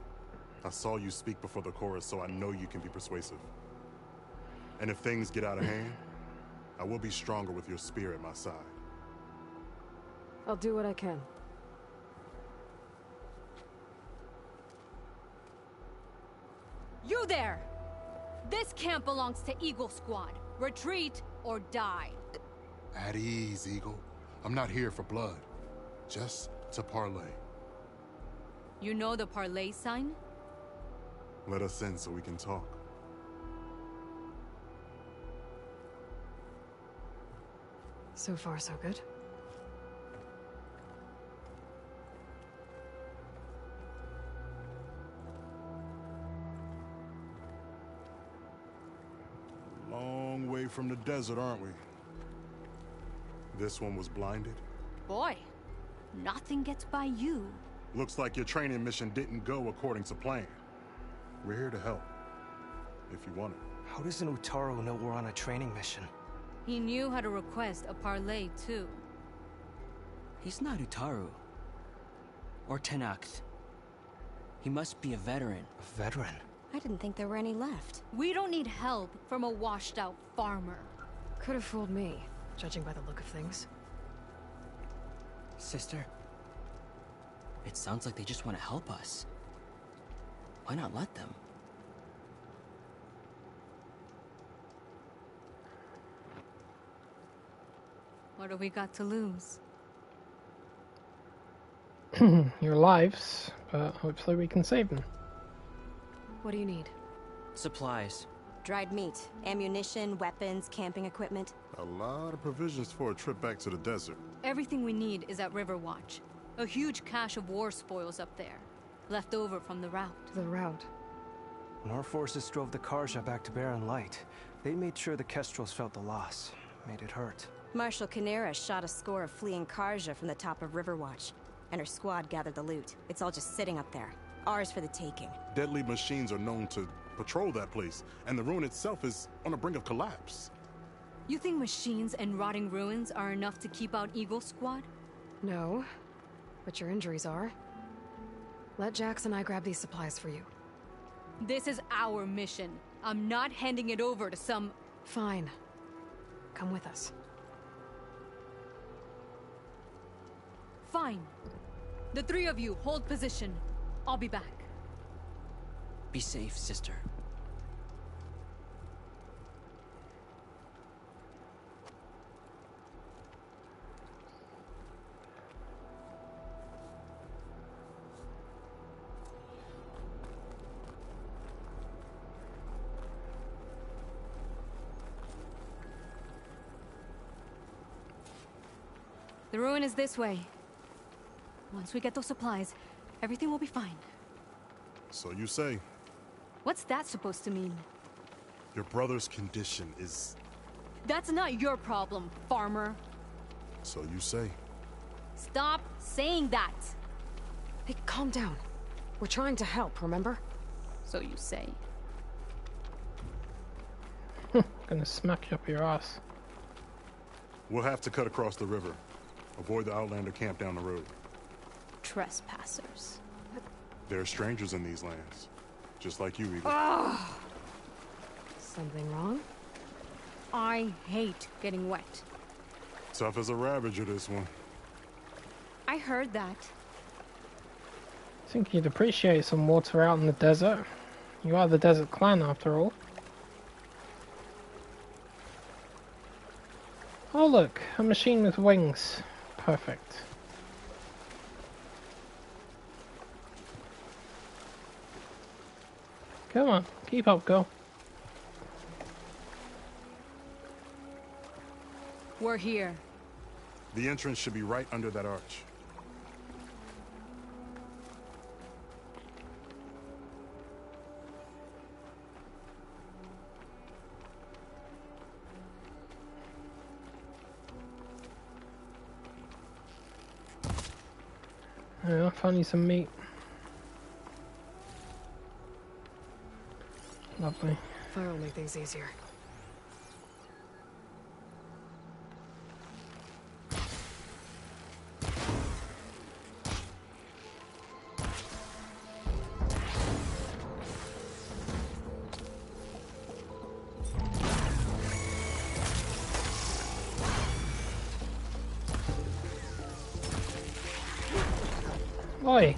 I saw you speak before the chorus, so I know you can be persuasive. And if things get out of hand, I will be stronger with your spear at my side. I'll do what I can. You there! This camp belongs to Eagle Squad. Retreat or die. At ease, Eagle. I'm not here for blood. Just to parlay. You know the parlay sign? Let us in so we can talk. So far, so good. Long way from the desert, aren't we? This one was blinded? Boy, nothing gets by you. Looks like your training mission didn't go according to plan. We're here to help, if you want it. How doesn't Utaru know we're on a training mission? He knew how to request a parlay, too. He's not Utaru. Or Tenakth. He must be a veteran. A veteran? I didn't think there were any left. We don't need help from a washed-out farmer. Could have fooled me, judging by the look of things. Sister, it sounds like they just want to help us. Why not let them? What do we got to lose? Your lives, but hopefully we can save them. What do you need? Supplies. Dried meat, ammunition, weapons, camping equipment. A lot of provisions for a trip back to the desert. Everything we need is at Riverwatch. A huge cache of war spoils up there. Left over from the rout. The rout? When our forces drove the Karja back to Barren Light, they made sure the Kestrels felt the loss. Made it hurt. Marshal Canera shot a score of fleeing Karja from the top of Riverwatch, and her squad gathered the loot. It's all just sitting up there. Ours for the taking. Deadly machines are known to patrol that place, and the ruin itself is on the brink of collapse. You think machines and rotting ruins are enough to keep out Eagle Squad? No, but your injuries are. Let Jax and I grab these supplies for you. This is our mission. I'm not handing it over to some... Fine. Come with us. Fine. The three of you hold position. I'll be back. Be safe, sister. The ruin is this way. Once we get those supplies, everything will be fine. So you say. What's that supposed to mean? Your brother's condition is... That's not your problem, farmer. So you say. Stop saying that! Hey, calm down. We're trying to help, remember? So you say. Gonna smack you up your ass. We'll have to cut across the river. Avoid the Outlander camp down the road. Trespassers. There are strangers in these lands. Just like you, Eagle. Oh. Something wrong? I hate getting wet. Tough as a ravager, this one. I heard that. I think you'd appreciate some water out in the desert. You are the desert clan, after all. Oh look, a machine with wings. Perfect. Come on, keep up, girl. We're here. The entrance should be right under that arch. Yeah, I'll find you some meat. Lovely. Fire will make things easier. Oi!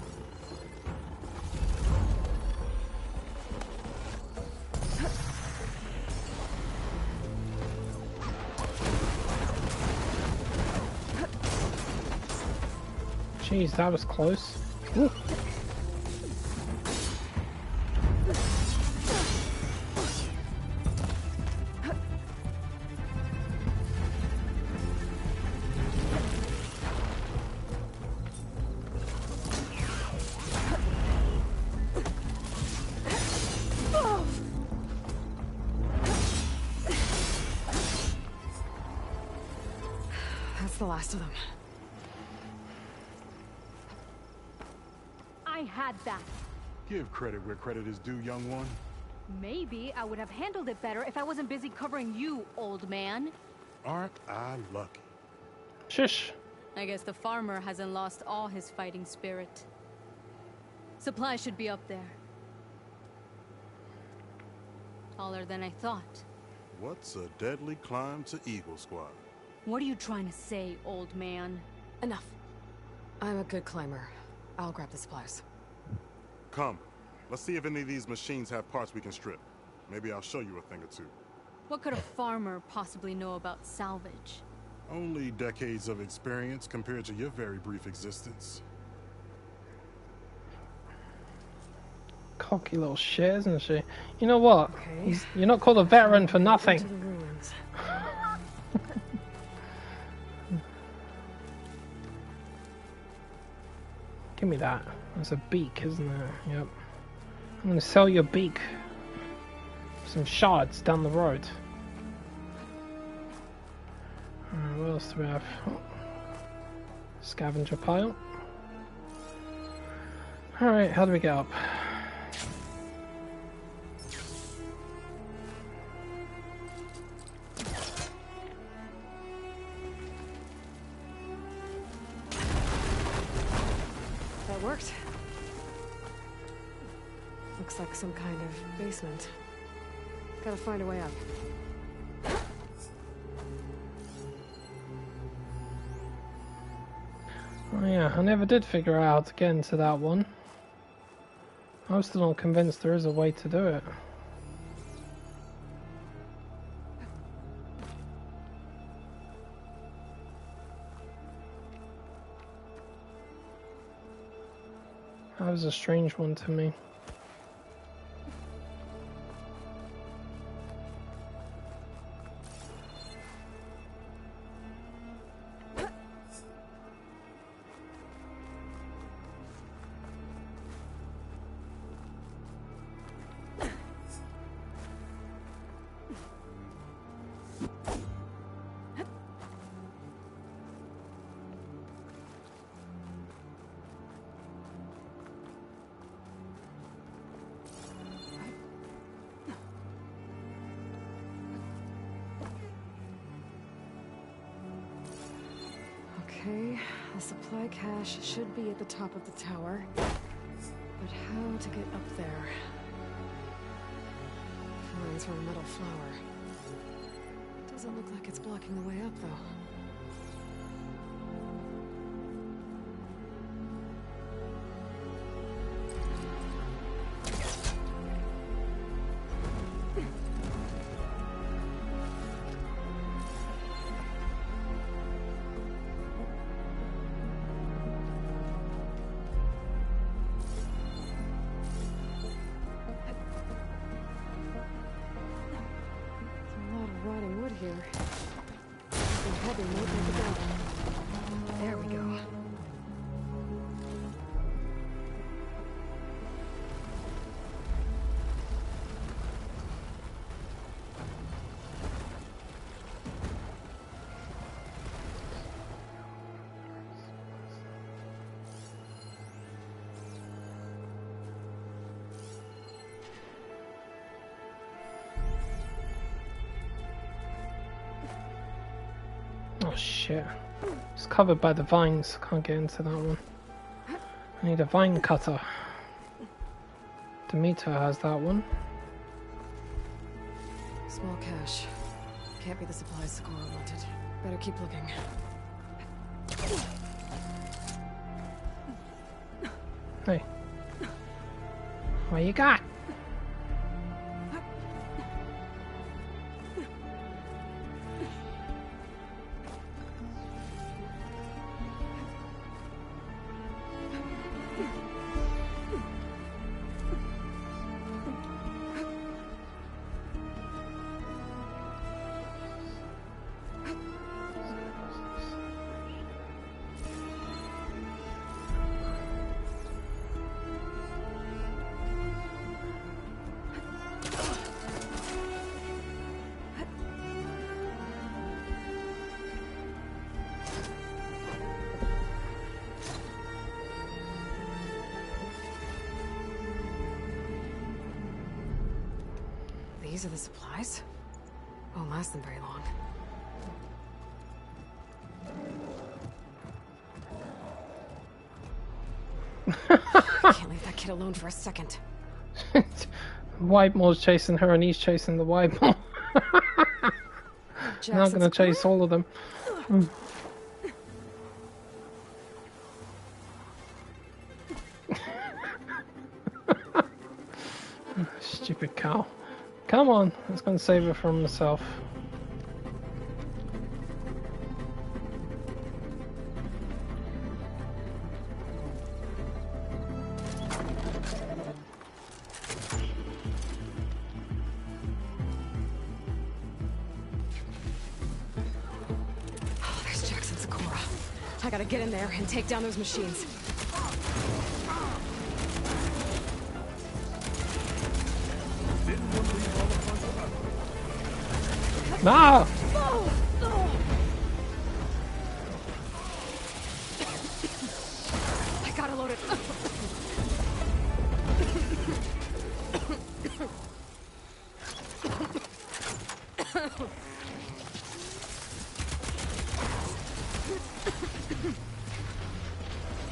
Jeez, that was close. Ooh. That's the last of them. I had that. Give credit where credit is due, young one. Maybe I would have handled it better if I wasn't busy covering you, old man. Aren't I lucky? Shush. I guess the farmer hasn't lost all his fighting spirit. Supplies should be up there. Taller than I thought. What's a deadly climb to Eagle Squad? What are you trying to say, old man? Enough. I'm a good climber. I'll grab the supplies. Come. Let's see if any of these machines have parts we can strip. Maybe I'll show you a thing or two. What could a farmer possibly know about salvage? Only decades of experience compared to your very brief existence. Cocky little shit, isn't she? You know what? Okay. You're not called a veteran for nothing. Give me that. That's a beak, isn't it? Yep. I'm gonna sell your beak. Some shards down the road. Alright, what else do we have? Oh. Scavenger pile. Alright, how do we get up? That worked. Looks like some kind of basement. Gotta find a way up. Oh yeah, I never did figure out how to get into that one. I'm still not convinced there is a way to do it. That was a strange one to me. The supply cache should be at the top of the tower. But how to get up there? Finds for a metal flower. Doesn't look like it's blocking the way up, though. There we go. Oh shit. It's covered by the vines. Can't get into that one. I need a vine cutter. Demeter has that one. Small cache. Can't be the supplies Sakura wanted. Better keep looking. Hey. What you got? These are the supplies? Won't last them very long. I can't leave that kid alone for a second. White Mole's chasing her and he's chasing the White Mole. Now I'm gonna chase all of them. Stupid cow. Come on, it's gonna save her from herself. Oh, there's Jackson Sakura. I gotta get in there and take down those machines. No! I gotta load it.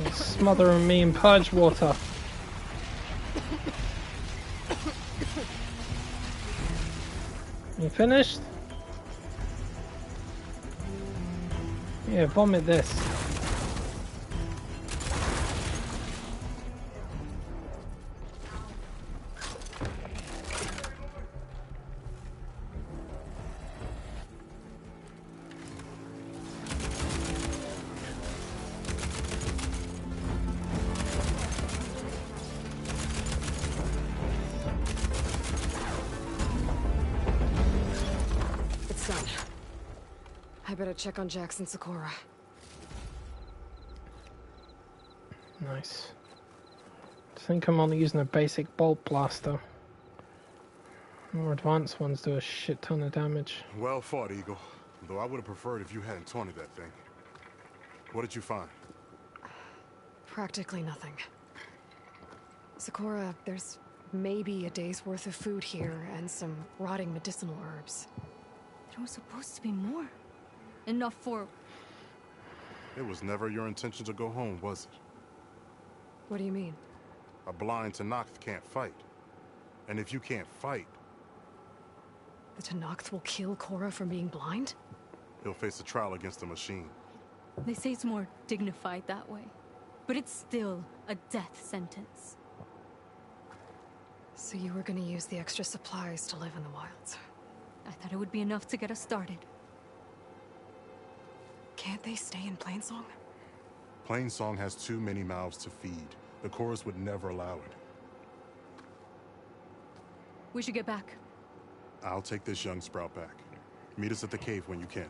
It's smothering me in purge water. You finished? Yeah, vomit this. It's done. I better check on Jackson Sakura. Nice. I think I'm only using a basic bolt blaster. More advanced ones do a shit ton of damage. Well fought, Eagle. Though I would have preferred if you hadn't taunted that thing. What did you find? Practically nothing. Sakura, there's maybe a day's worth of food here and some rotting medicinal herbs. There was supposed to be more. Enough for... It was never your intention to go home, was it? What do you mean? A blind Tenakth can't fight. And if you can't fight... The Tenakth will kill Korra for being blind? He'll face a trial against the machine. They say it's more dignified that way. But it's still a death sentence. So you were gonna use the extra supplies to live in the wilds? I thought it would be enough to get us started. Can't they stay in Plainsong? Plainsong has too many mouths to feed. The chorus would never allow it. We should get back. I'll take this young sprout back. Meet us at the cave when you can.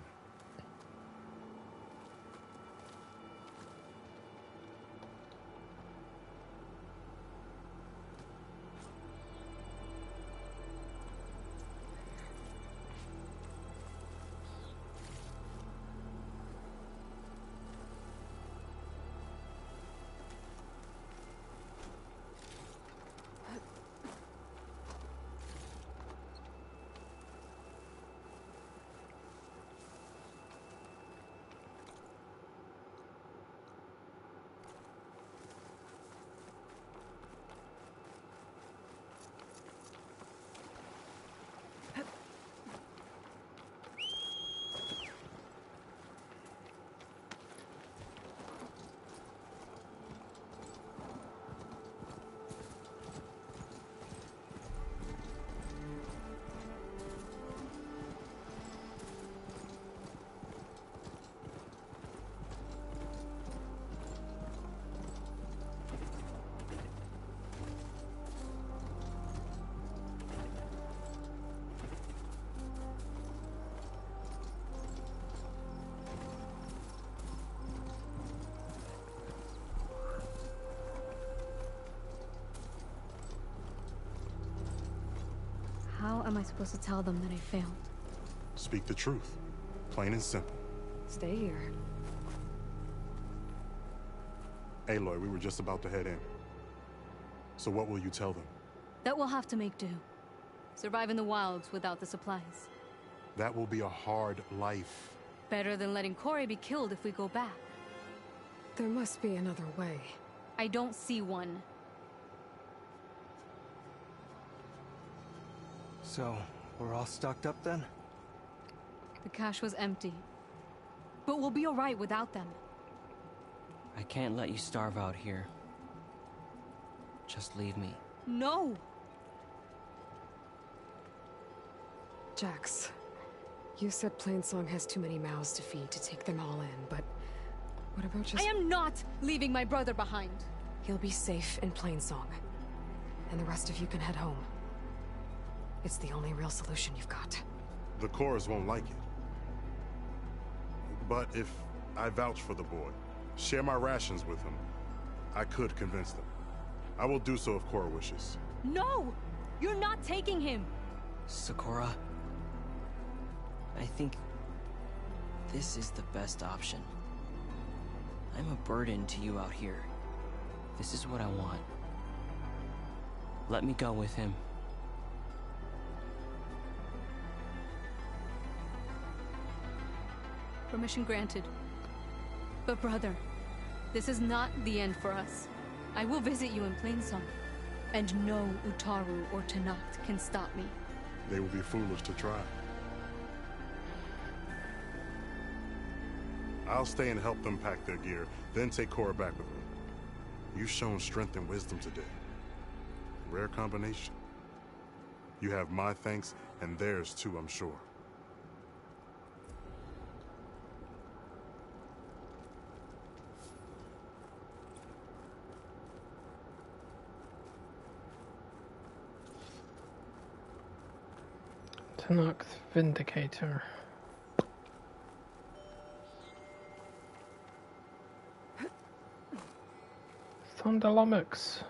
How am I supposed to tell them that I failed? Speak the truth. Plain and simple. Stay here. Aloy, we were just about to head in. So what will you tell them? That we'll have to make do. Survive in the wilds without the supplies. That will be a hard life. Better than letting Corey be killed if we go back. There must be another way. I don't see one. So, we're all stocked up then? The cache was empty. But we'll be alright without them. I can't let you starve out here. Just leave me. No! Jax, you said Plainsong has too many mouths to feed to take them all in, but what about just... I am not leaving my brother behind! He'll be safe in Plainsong, and the rest of you can head home. It's the only real solution you've got. The chorus won't like it. But if I vouch for the boy, share my rations with him, I could convince them. I will do so if Korra wishes. No! You're not taking him! Sakura, I think this is the best option. I'm a burden to you out here. This is what I want. Let me go with him. Permission granted. But brother, this is not the end for us. I will visit you in Plainsong. And no Utaru or Tenakth can stop me. They will be foolish to try. I'll stay and help them pack their gear, then take Korra back with me. You've shown strength and wisdom today. Rare combination. You have my thanks, and theirs too, I'm sure. Tenakth Vindicator. Thunderlummox.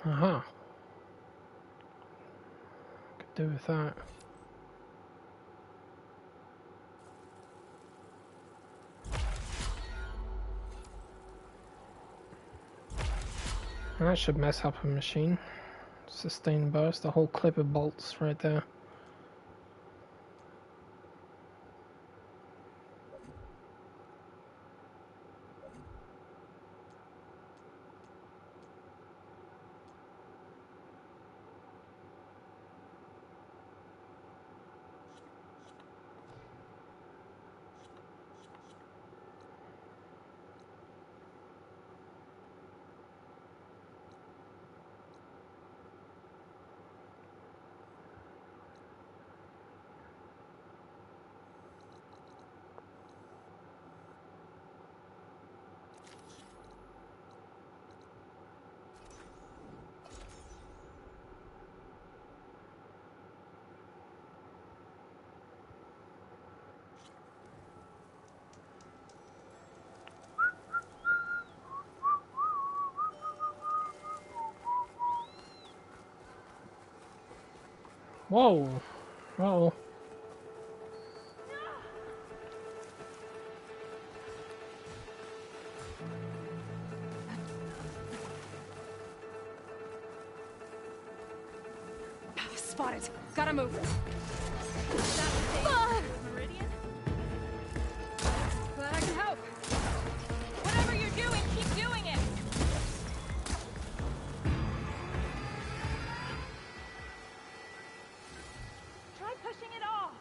Uh-huh. Could do with that. That should mess up a machine. Sustain burst, the whole clip of bolts right there. Whoa! Uh-oh. Spotted. Gotta move. Glad I can help. Whatever you're doing, keep doing it. Try pushing it off.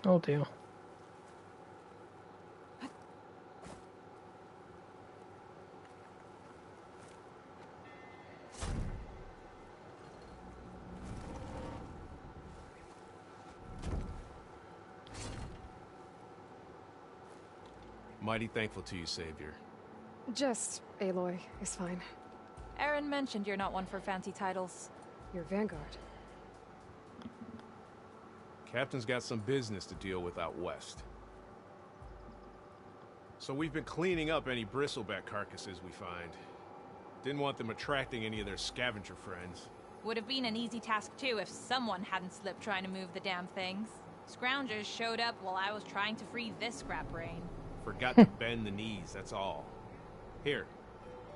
Oh dear. Mighty thankful to you, Savior. Just Aloy is fine. Aaron mentioned you're not one for fancy titles. Your Vanguard. Captain's got some business to deal with out west. So we've been cleaning up any bristleback carcasses we find. Didn't want them attracting any of their scavenger friends. Would have been an easy task too if someone hadn't slipped trying to move the damn things. Scroungers showed up while I was trying to free this scrap brain. Forgot to bend the knees, that's all. Here,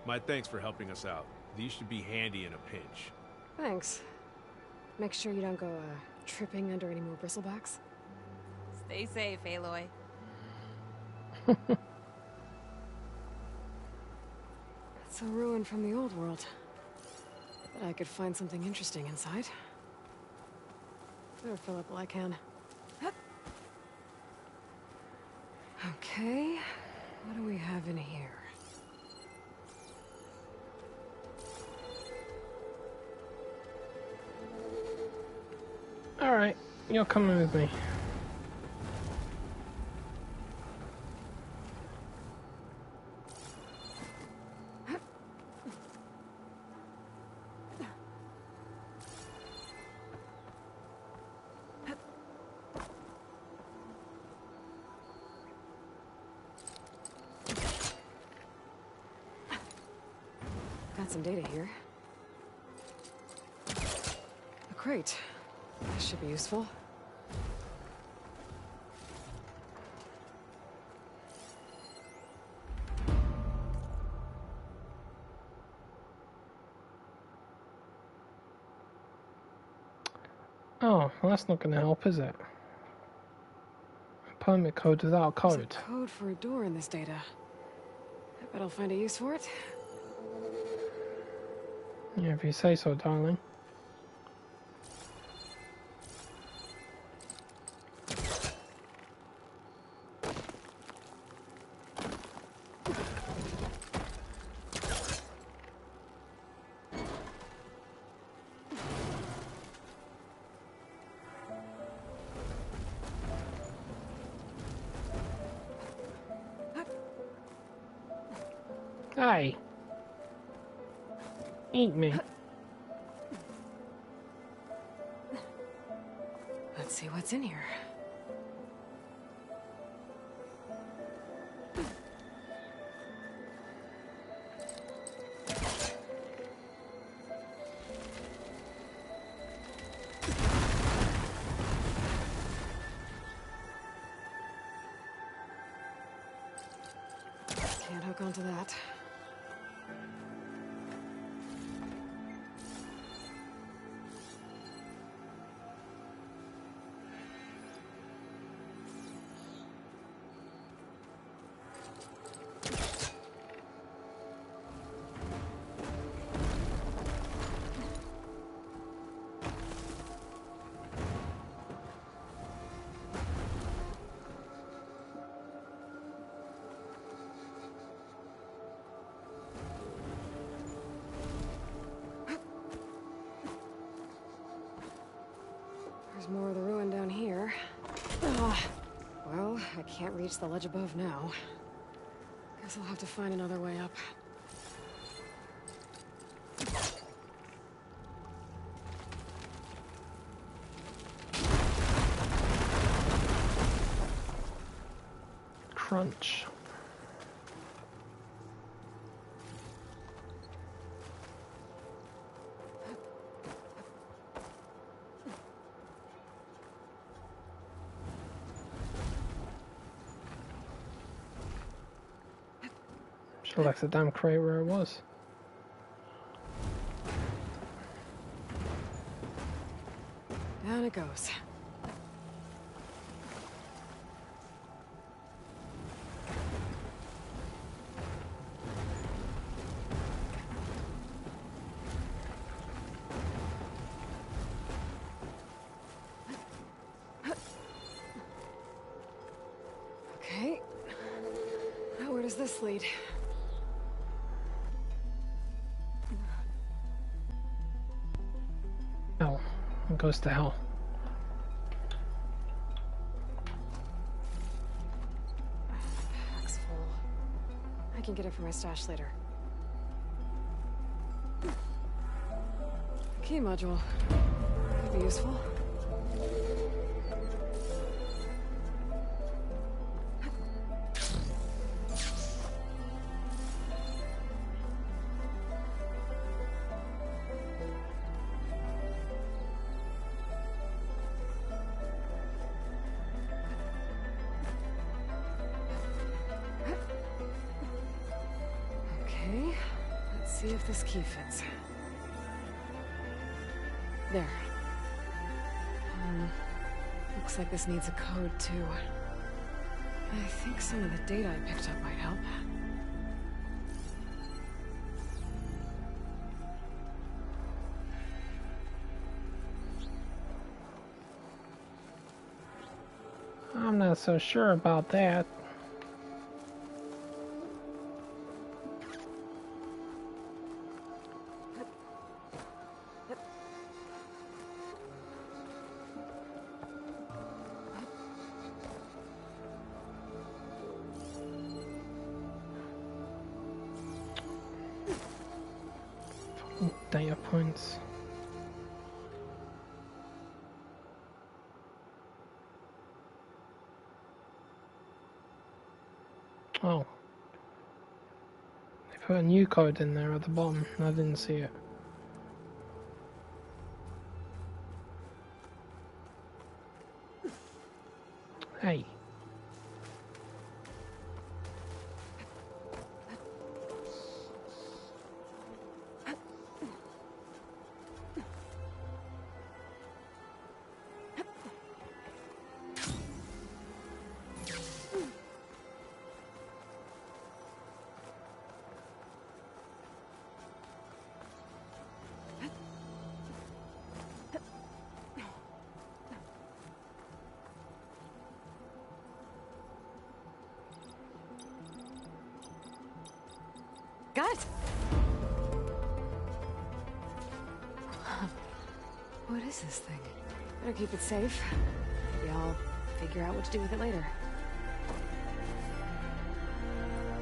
my thanks for helping us out. These should be handy in a pinch. Thanks. Make sure you don't go, tripping under any more bristlebacks. Stay safe, Aloy. It's a ruin from the old world. But I could find something interesting inside. Better fill up while I can. Okay, what do we have in here? Alright, you're coming with me. Got some data here. A crate. This should be useful. Oh, well that's not going to help, is it? Permit code without a code. There's a code for a door in this data. I bet I'll find a use for it. Yeah, if you say so, darling. Hey. Eat me. Let's see what's in here. Can't hook onto that. There's more of the ruin down here. Ugh. Well, I can't reach the ledge above now. Guess I'll have to find another way up. Crunch. Should have left the damn crate where it was. Down it goes. Okay. Now where does this lead? Hell. It goes to hell. Pack's full. I can get it from my stash later. Key module. Could be useful. Okay, let's see if this key fits. There. Looks like this needs a code, too. I think some of the data I picked up might help. I'm not so sure about that. Data points. Oh. They put a new code in there at the bottom, and I didn't see it. Hey. Got it! What is this thing? Better keep it safe. Maybe I'll figure out what to do with it later.